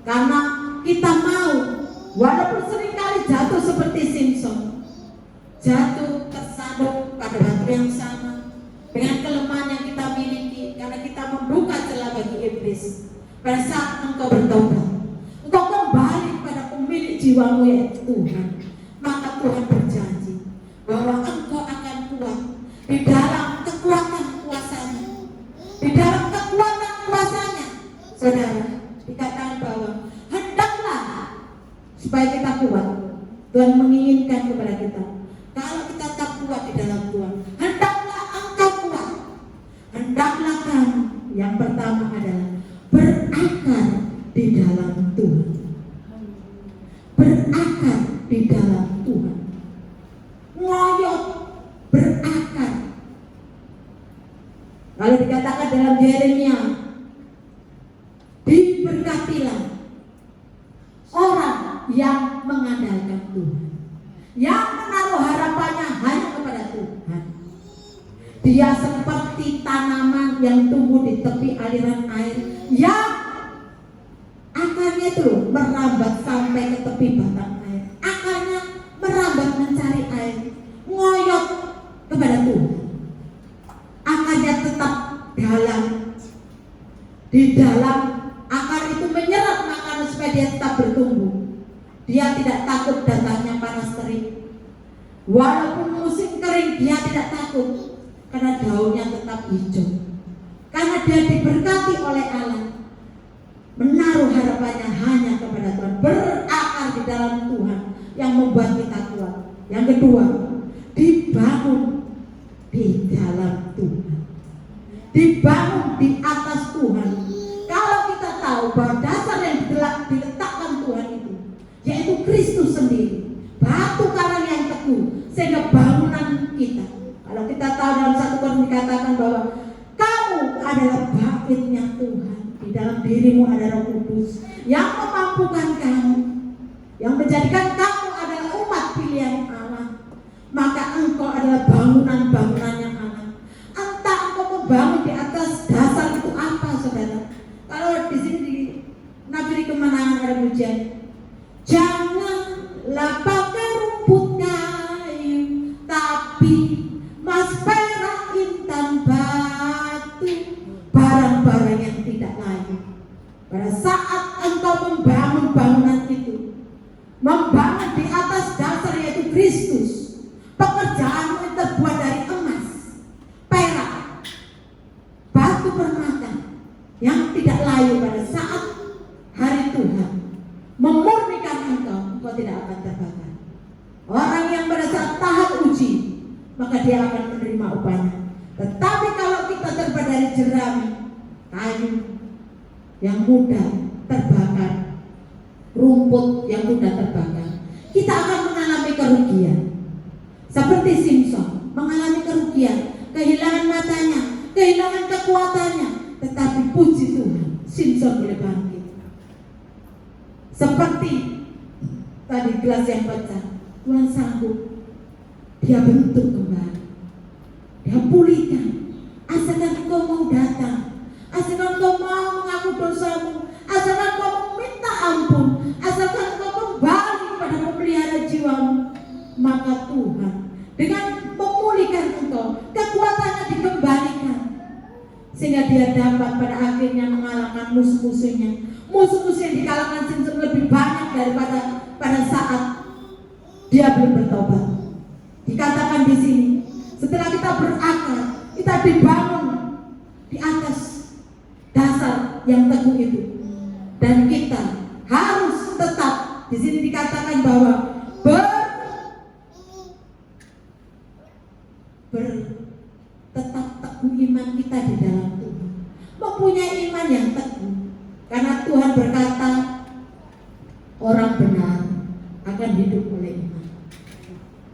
karena kita mau, walaupun seringkali jatuh seperti Simpson, jatuh tersandung pada batu yang sama dengan kelemahan yang kita miliki, karena kita membuka celah bagi iblis. Pada saat engkau bertobat, engkau kembali kepada pemilik jiwamu yaitu Tuhan, maka Tuhan berjanji bahwa engkau akan kuat di dalam kekuatan kuasanya. Di dalam kekuatan kuasanya, saudara, dikatakan bahwa hendaklah supaya kita kuat. Tuhan menginginkan kepada kita, kalau kita tak kuat di dalam Tuhan, hendaklah engkau kuat. Hendaklah kamu, yang pertama adalah berakar di dalam Tuhan. Berakar di dalam Tuhan. Ngoyot, berakar. Lalu dikatakan dalam Yeremia, diberkatilah orang yang mengandalkan Tuhan, yang menaruh harapannya hanya kepada Tuhan. Dia seperti tanaman yang tumbuh di tepi aliran air, yang akarnya itu merambat sampai ke tepi batang air. Akarnya merambat mencari air, ngoyot kepada Tuhan. Akarnya tetap dalam. Di dalam akar itu menyerap makanan supaya dia tetap bertumbuh. Dia tidak takut datangnya panas terik. Walaupun musim kering, dia tidak takut, karena daunnya tetap hijau. Karena dia diberkati oleh Allah, menaruh harapannya hanya kepada Tuhan, berakar di dalam Tuhan yang membuat kita kuat. Yang kedua, dibangun di dalam Tuhan, dibangun di atas Tuhan. Kalau kita tahu bahwa dasar yang diletakkan Tuhan itu yaitu Kristus sendiri, batu karang yang teguh, sehingga bangunan kita, kalau kita tahu dalam 1 Korintus dikatakan bahwa kamu adalah baitnya Tuhan, di dalam dirimu ada Roh Kudus yang memampukan kamu, yang menjadikan kamu adalah umat pilihan Allah. Maka engkau adalah bangunan-bangunannya Allah. Entah engkau membangun di atas dasar itu apa, saudara. Kalau di sini di Nageri Kemenangan ada pujian, janganlah pakai rumput kayu, tapi mas perak intan batu, barang-barang yang tidak layu. Pada saat engkau membangun bangunan itu, membangun di atas dasar yaitu Kristus, pekerjaanmu terbuat dari emas, perak, batu permata yang tidak layu. Pada saat hari Tuhan memurnikan engkau tidak akan terbakar. Orang yang pada saat tahap uji, maka dia akan menerima upahnya. Tetapi kalau kita terbuat dari jerami, kayu yang mudah terbakar, rumput yang mudah terbakar, kita akan mengalami kerugian. Seperti Simpson mengalami kerugian, kehilangan matanya, kehilangan kekuatannya. Tetapi puji Tuhan, Simpson boleh bangkit. Seperti tadi gelas yang pecah, Tuhan sanggup, dia bentuk kembali, dia pulihkan. Asalkan engkau mau datang, asalkan engkau mau mengaku dosamu, asalkan engkau meminta ampun, asalkan engkau kembali kepada memelihara jiwamu, maka Tuhan dengan memulihkan engkau, kekuatannya dikembalikan, sehingga dia dapat pada akhirnya mengalahkan musuh-musuhnya. Musuh-musuh yang dikalahkan Simpson lebih banyak daripada pada saat dia belum bertobat. Dikatakan di sini, setelah kita berakar, kita dibangun di atas dasar yang teguh itu, dan kita harus tetap, di sini dikatakan bahwa tetap teguh iman kita di dalam Tuhan, mempunyai iman yang teguh, karena Tuhan berkata orang benar akan hidup oleh iman.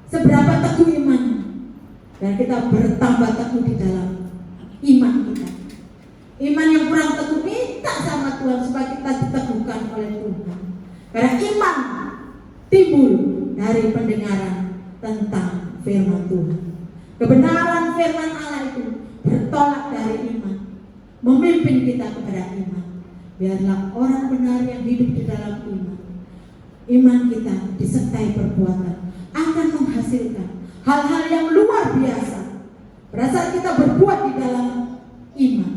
Seberapa teguh iman, dan kita bertambah teguh di dalam iman kita. Iman yang kurang teguh, minta sama Tuhan supaya kita diteguhkan oleh Tuhan. Karena iman timbul dari pendengaran tentang firman Tuhan. Kebenaran firman Allah itu bertolak dari iman, memimpin kita kepada iman. Biarlah orang benar yang hidup di dalam iman. Iman kita disertai perbuatan akan menghasilkan hal-hal yang luar biasa. Pada saat kita berbuat di dalam iman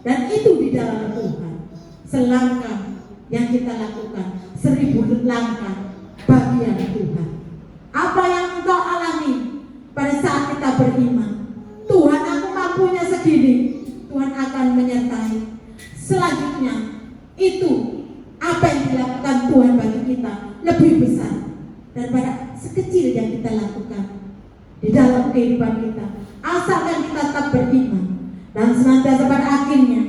dan itu di dalam Tuhan, selangkah yang kita lakukan 1000 langkah bagian Tuhan. Apa yang engkau alami pada saat kita beriman? Tuhan, aku mampunya segini. Tuhan akan menyertai. Selanjutnya itu apa yang dilakukan Tuhan bagi kita lebih besar daripada sekecil yang kita lakukan di dalam kehidupan kita. Asalkan kita tetap beriman dan senantiasa pada akhirnya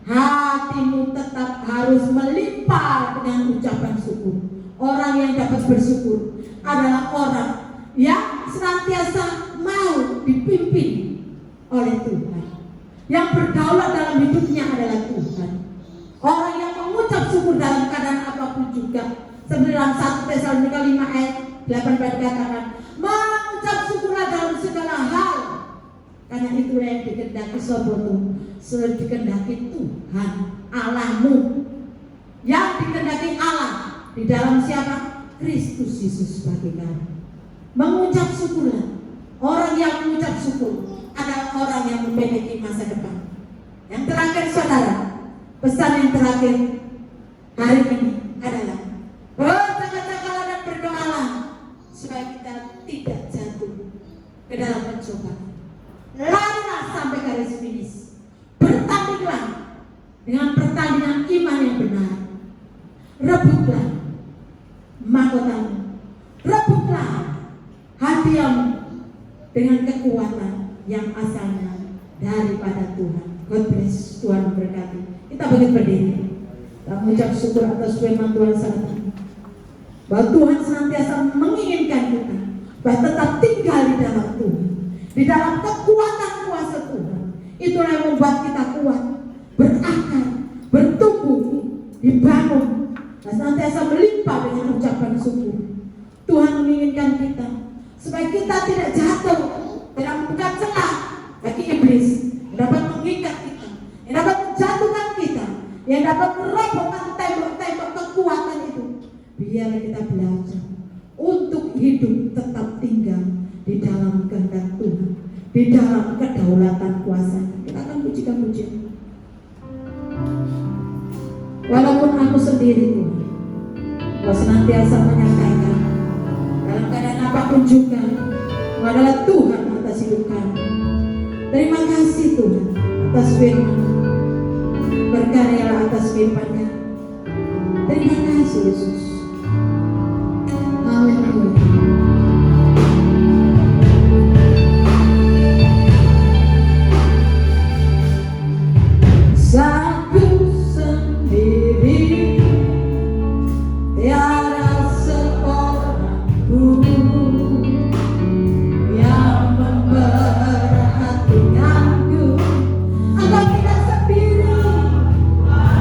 hatimu tetap harus melimpah dengan ucapan syukur. Orang yang dapat bersyukur adalah orang yang senantiasa mau dipimpin oleh Tuhan. Yang berdaulat dalam hidupnya adalah Tuhan. Orang yang mengucap syukur dalam keadaan apapun juga. Seperti dalam 1 Tesalonika 5 ayat 8 dikatakan, mengucap syukurlah dalam segala hal. Karena itulah yang dikehendaki sobotu, dikehendaki Tuhan Allahmu. Yang dikehendaki Allah di dalam siapa? Kristus Yesus bagi kami. Mengucap syukurlah. Orang yang mengucap syukur adalah orang yang memiliki masa depan. Yang terakhir saudara, pesan yang terakhir hari ini adalah berjaga-jagalah dan berdoalah supaya kita tidak jatuh ke dalam pencobaan. Larilah sampai garis finish. Bertandinglah dengan pertandingan iman yang benar. Rebutlah mahkotamu, rebutlah hadiahmu dengan kekuatan yang asalnya daripada Tuhan. God bless. Tuhan memberkati. Kita bangkit berdiri. Kita mengucap syukur atas firman Tuhan saat ini. Bahwa Tuhan senantiasa menginginkan kita bahwa tetap tinggal di dalam Tuhan, di dalam kekuatan kuasa Tuhan. Itulah yang membuat kita kuat, berakar, bertumbuh, dibangun, dan senantiasa melimpah dengan ucapan syukur. Tuhan menginginkan kita supaya kita tidak jatuh, tidak membuka celah bagi iblis yang dapat mengikat kita, yang dapat menjatuhkan kita, yang dapat merobohkan tembok-tembok kekuatan itu. Biar kita belajar untuk hidup tetap tinggal di dalam kehendak Tuhan, di dalam kedaulatan kuasa. Kita akan pujikan pujian. Walaupun aku sendiri Tuhan, Kau senantiasa menyertakan dalam keadaan apapun juga. Kau adalah Tuhan atas hidup kami. Terima kasih Tuhan atas firman. Berkaryalah atas firman-Nya. Terima kasih Yesus. Haleluya. Aku sendiri, tiada seorang pun yang memperhatikanku. Engkau tidak sendiri.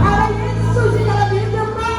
Ada Yesus di dalam hidupmu.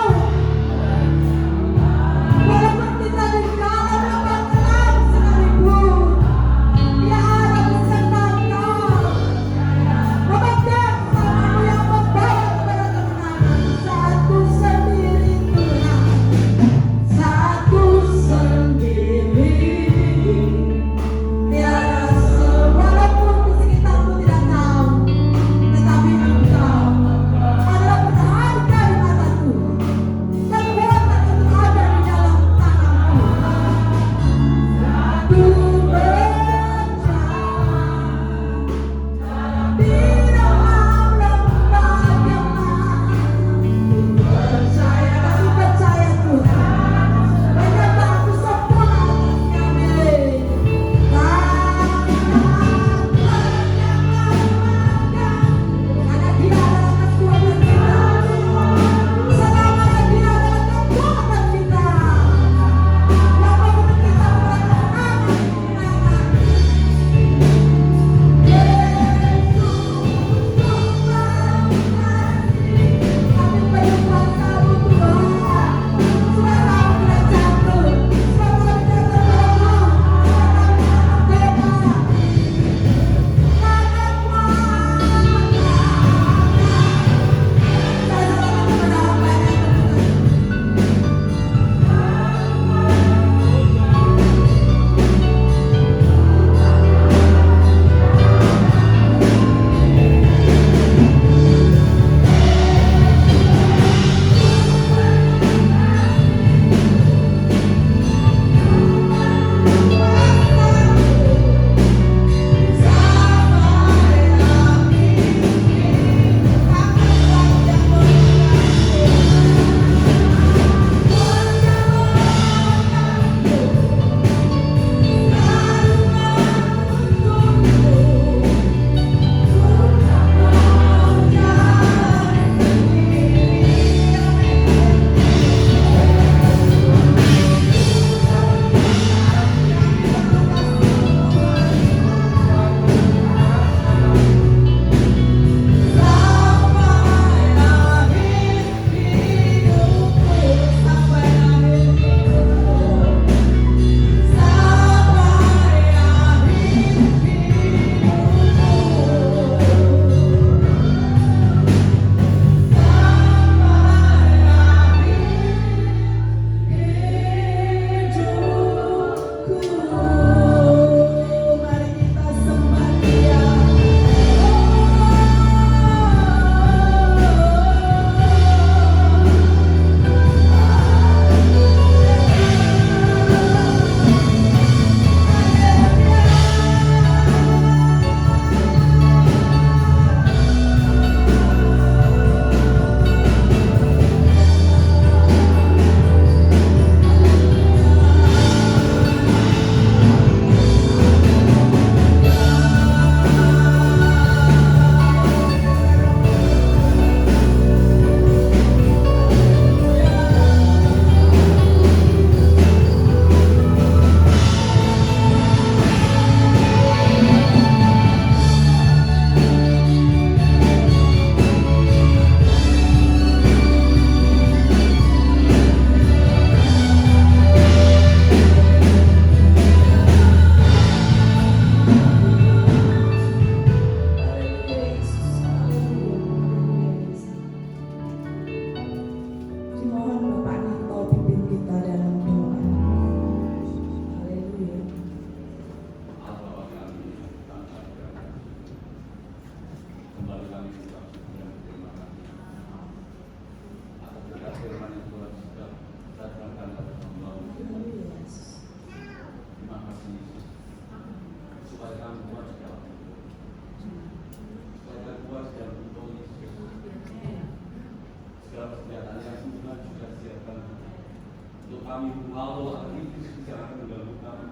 kami Allah akan iblis akan mengganggu kami,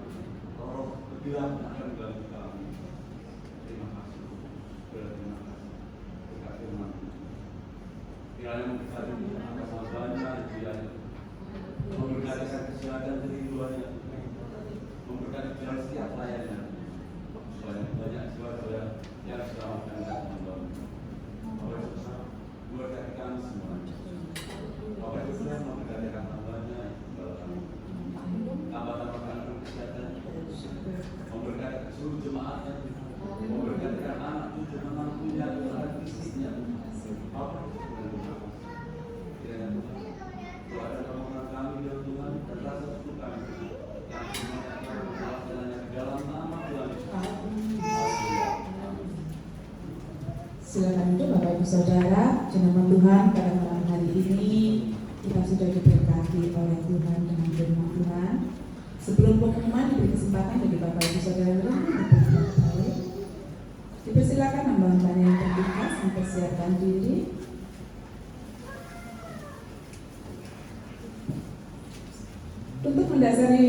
roh kegelapan akan mengganggu kami. Terima kasih, terima kasih, berkat firman. Kiranya memberkati atas hambanya, kiranya memberkati kesehatan kehidupannya, memberkati jalan setiap layannya, supaya banyak jiwa-jiwa yang selamatkan dan membangun. Bapak Yesus, memberkati kami semua. Bapak Yesus memberkati hambanya, tambah-tambahkan kesehatan, memberkati seluruh jemaatnya, memberkati anak cucu menantunya, anak istrinya. Bapak kiranya Tuhan, kalau ada permohonan kami ya Tuhan, dan rasa syukur kami yang semuanya akan melaksanakannya di dalam nama Tuhan Yesus. Silakan itu Bapak Ibu Saudara, firman Tuhan pada malam hari ini kita sudah diberkati oleh Tuhan dengan firman Tuhan. Sebelum pengumuman diberi kesempatan bagi Bapak Ibu Saudara yang balik. Dipersilakan hamba-hambanya yang terbuka mempersiapkan diri. Untuk mendasari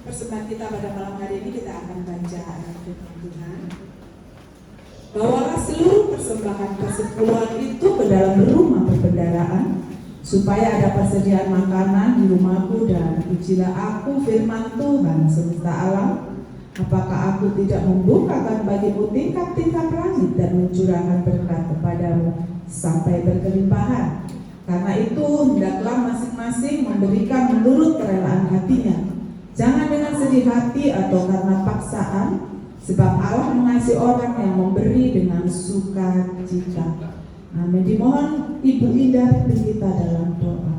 persembahan kita pada malam hari ini, kita akan baca ayat firman Tuhan. Bawalah seluruh persembahan persepuluhan itu ke dalam rumah perbendaharaan, supaya ada persediaan makanan di rumahku, dan ujilah aku firman Tuhan semesta alam. Apakah aku tidak membukakan bagimu tingkap-tingkap langit dan mencurahkan berkat kepadamu sampai berkelimpahan? Karena itu hendaklah masing-masing memberikan menurut kerelaan hatinya, jangan dengan sedih hati atau karena paksaan, sebab Allah mengasihi orang yang memberi dengan sukacita. Amin. Dimohon Ibu Indah pimpin kita dalam doa.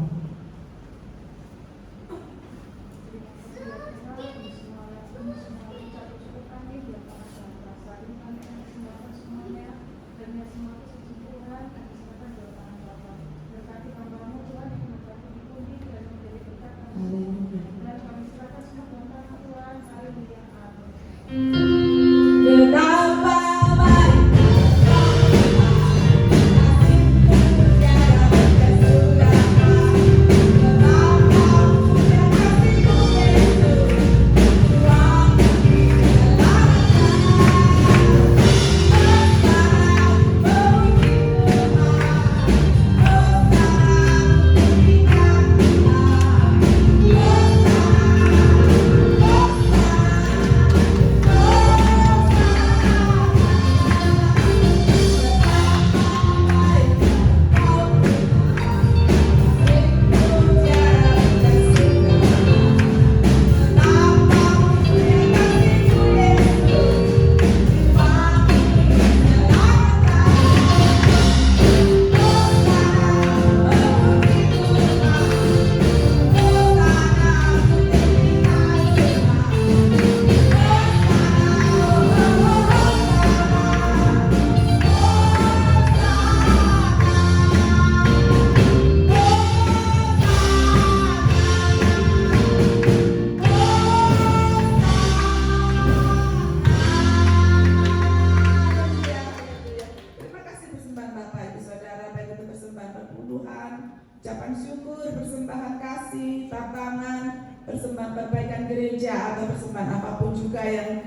ucapan syukur, persembahan kasih, tantangan, persembahan perbaikan gereja atau persembahan apapun juga yang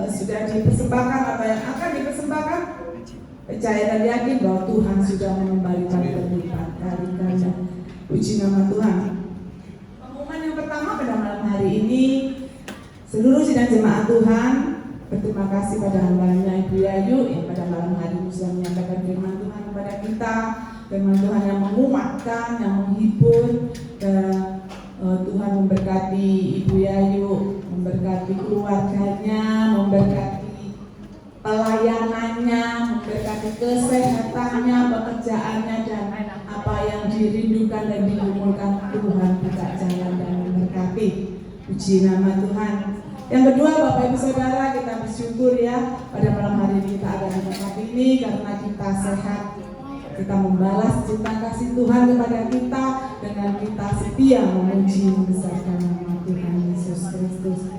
sudah dipersembahkan atau yang akan dipersembahkan, percaya dan yakin bahwa Tuhan sudah mengembalikan berlipat kali ganda. Puji nama Tuhan. Pengumuman yang pertama pada malam hari ini, seluruh sidang jemaat Tuhan berterima kasih pada hambanya Ibu Yayu yang pada malam hari ini sudah menyampaikan firman Tuhan kepada kita, firman Tuhan yang menguatkan, yang menghibur, dan Tuhan memberkati Ibu Yayu, memberkati keluarganya, memberkati pelayanannya, memberkati kesehatannya, pekerjaannya, dan apa yang dirindukan dan dimurkan Tuhan buka jalan dan memberkati. Puji nama Tuhan. Yang kedua, Bapak Ibu Saudara, kita bersyukur ya pada malam hari ini kita ada di tempat ini karena kita sehat. Kita membalas cinta kasih Tuhan kepada kita dengan kita setia memuji membesarkan nama Tuhan Yesus Kristus.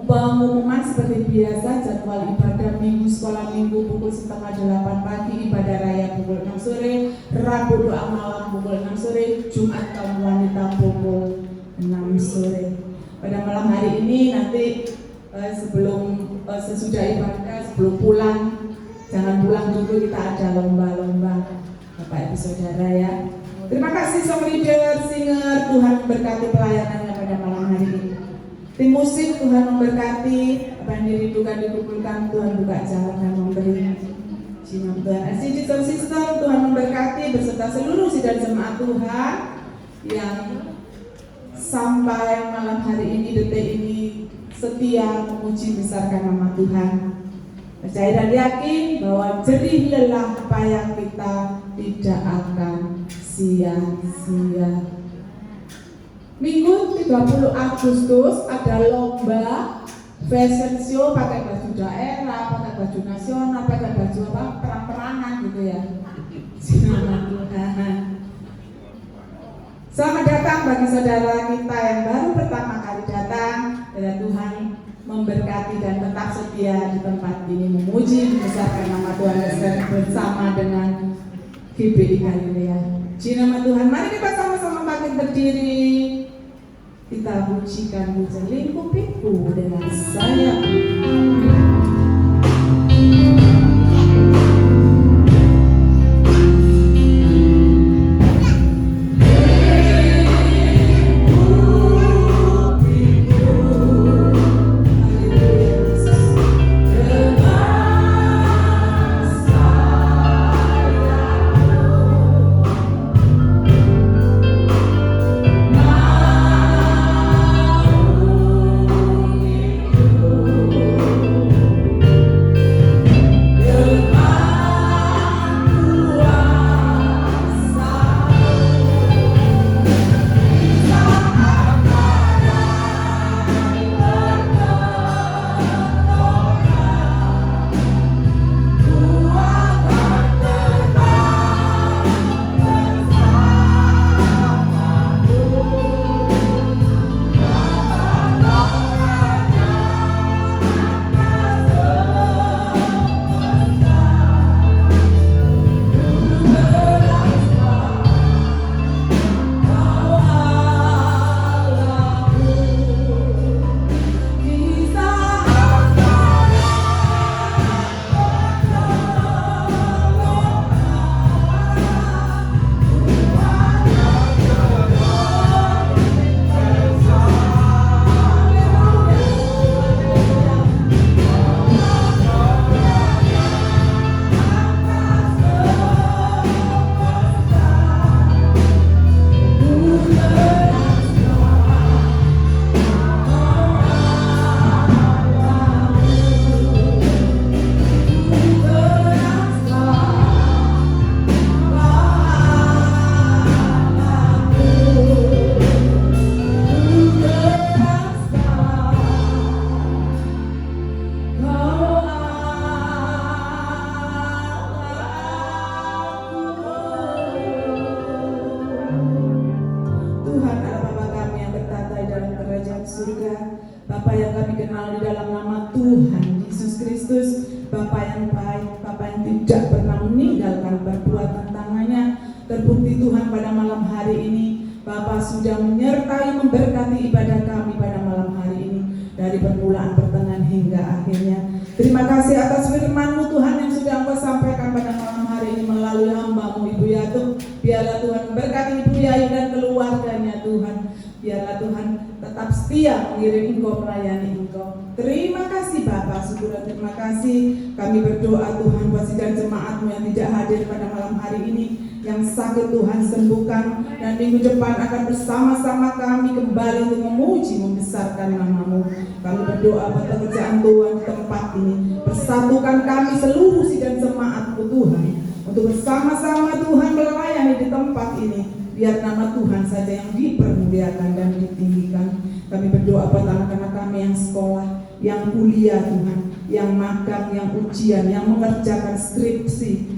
Pengumuman seperti biasa, jadwal ibadah minggu sekolah minggu pukul 7:30 pagi, ibadah raya pukul 6 sore, Rabu doa malam pukul 6 sore, Jumat kaum wanita pukul sore. Pada malam hari ini nanti sesudah ibadah, sebelum pulang, jangan pulang dulu, kita ada lomba-lomba Bapak Ibu Saudara ya. Terima kasih song leader, singer, Tuhan memberkati pelayanannya pada malam hari ini. Tim musik, Tuhan memberkati, apa yang dirindukan dikumpulkan, Tuhan buka jalan dan memberi. Sinar Tuhan, sister, Tuhan memberkati beserta seluruh sidang jemaat Tuhan yang sampai malam hari ini, detik ini setia memuji besarkan nama Tuhan. Percaya dan yakin bahwa jerih lelah payah kita tidak akan sia-sia. Minggu 30 Agustus ada lomba fashion show, pakai baju daerah, pakai baju nasional, pakai baju apa, perang-perangan gitu ya. Selamat Tuhan. Selamat datang bagi saudara kita yang baru pertama kali datang. Dan Tuhan memberkati dan tetap setia di tempat ini, memuji membesarkan nama Tuhan bersama dengan GBI Galilea. Di nama Tuhan, mari kita sama-sama bangkit berdiri. Kita pujikan pujian lingkupiku dengan sayap. Terbukti Tuhan pada malam hari ini Bapa sudah menyertai memberkati ibadah kami pada malam hari ini dari permulaan, pertengahan hingga akhirnya. Terima kasih atas firman-Mu Tuhan yang sudah Engkau sampaikan pada malam hari ini melalui hamba-Mu Ibu Yatu. Biarlah Tuhan memberkati Ibu Yayu dan keluarganya Tuhan. Biarlah Tuhan tetap setia mengiring Engkau, melayani Engkau. Terima kasih Bapak, syukur dan terima kasih. Kami berdoa Tuhan buat sidang jemaat-Mu yang tidak hadir pada malam hari ini, yang sakit Tuhan sembuhkan, dan minggu depan akan bersama-sama kami kembali untuk memuji membesarkan nama-Mu. Kami berdoa buat pekerjaan Tuhan di tempat ini. Persatukan kami seluruh sidang jemaat-Mu Tuhan untuk bersama-sama Tuhan melayani di tempat ini. Biar nama Tuhan saja yang dipermuliakan dan ditinggikan. Kami berdoa buat anak-anak kami yang sekolah, yang kuliah Tuhan, yang magang, yang ujian, yang mengerjakan skripsi.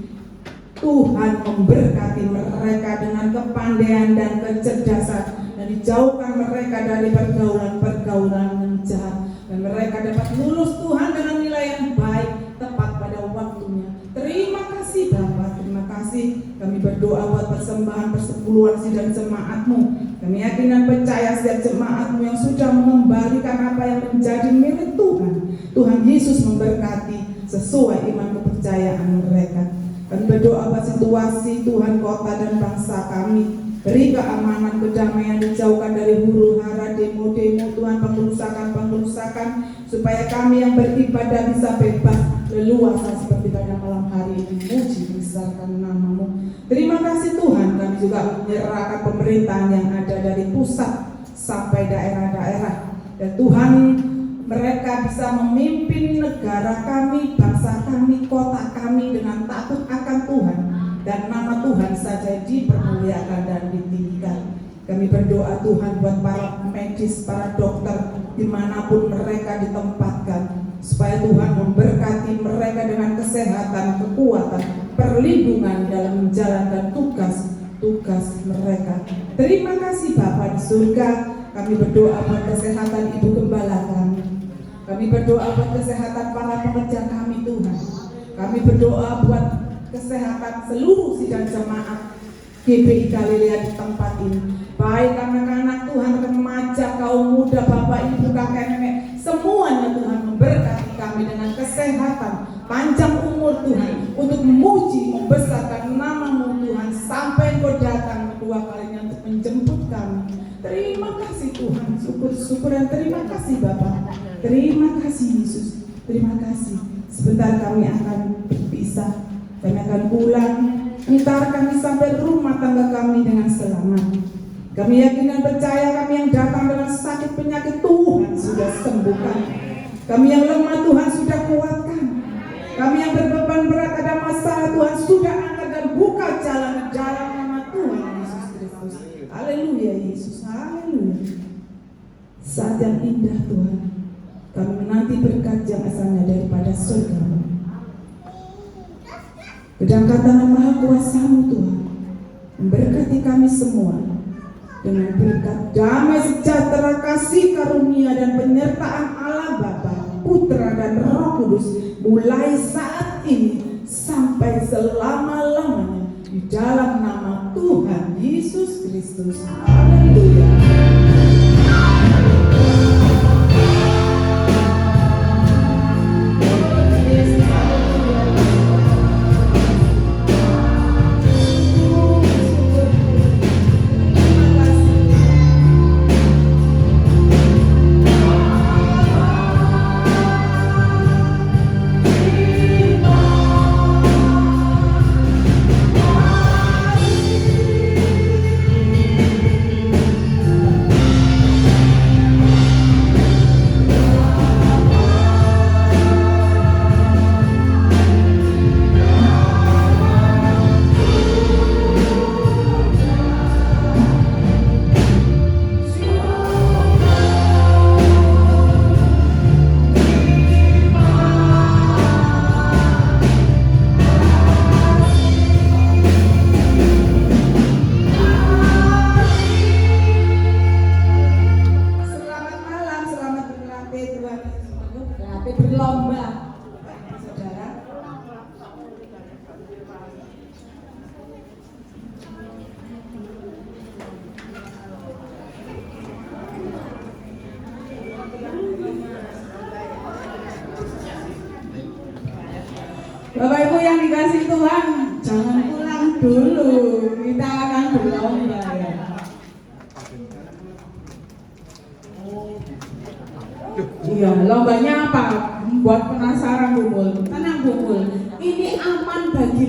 Tuhan memberkati mereka dengan kepandaian dan kecerdasan, dan dijauhkan mereka dari pergaulan-pergaulan yang jahat, dan mereka dapat lulus Tuhan dengan nilai yang baik tepat pada waktunya. Terima kasih Bapa, terima kasih. Kami berdoa buat persembahan persepuluhan sidang jemaat-Mu. Kami yakin dan percaya setiap jemaat-Mu yang sudah mengembalikan apa yang menjadi milik Tuhan. Tuhan Yesus memberkati sesuai iman kepercayaan mereka. Kami berdoa buat situasi Tuhan kota dan bangsa kami. Beri keamanan, kedamaian, dijauhkan dari huru hara, demo-demo Tuhan, pengerusakan, supaya kami yang beribadah bisa bebas, leluasa seperti pada malam hari ini. Muji besarkan nama-Mu. Terima kasih Tuhan, kami juga menyerahkan pemerintahan yang ada dari pusat sampai daerah-daerah. Dan Tuhan, mereka bisa memimpin negara kami, bangsa kami, kota kami dengan takut akan Tuhan. Dan nama Tuhan saja dipermuliakan dan ditinggikan. Kami berdoa Tuhan buat para medis, para dokter, dimanapun mereka ditempatkan, supaya Tuhan memberkati mereka dengan kesehatan, kekuatan, perlindungan dalam menjalankan tugas mereka. Terima kasih Bapa di surga. Kami berdoa buat kesehatan Ibu Gembala kami. Kami berdoa buat kesehatan para pekerja kami Tuhan. Kami berdoa buat kesehatan seluruh sidang jemaat GBI Galilea di tempat ini. Baik anak-anak Tuhan, remaja, kaum muda, bapak, ibu, kakek, nenek, semuanya Tuhan memberkati kami dengan kesehatan, panjang umur Tuhan, untuk memuji, membesarkan nama-Mu Tuhan, sampai Engkau datang kedua kalinya untuk menjemput kami. Terima kasih Tuhan, syukur dan terima kasih Bapa. Terima kasih Yesus, terima kasih. Sebentar kami akan berpisah. Kami akan pulang, entar kami sampai rumah tangga kami dengan selamat. Kami yakin dan percaya kami yang datang dengan sakit penyakit Tuhan sudah sembuhkan. Kami yang lemah Tuhan sudah kuatkan. Kami yang berbeban berat ada masalah Tuhan sudah angkat dan buka jalan nama Tuhan Yesus Kristus. Haleluya Yesus, haleluya. Saat yang indah Tuhan, kami menanti berkat yang asalnya daripada surga. Kedangkan tangan Maha Kuasa-Mu Tuhan, memberkati kami semua dengan berkat damai sejahtera, kasih karunia dan penyertaan Allah Bapa, Putra dan Roh Kudus, mulai saat ini sampai selama-lamanya, di dalam nama Tuhan Yesus Kristus. Haleluya. Bapak Ibu yang dikasih Tuhan, jangan pulang dulu, kita akan berlomba ya. Iya, lombanya apa? Buat penasaran Bumul, tenang Bumul, ini aman bagi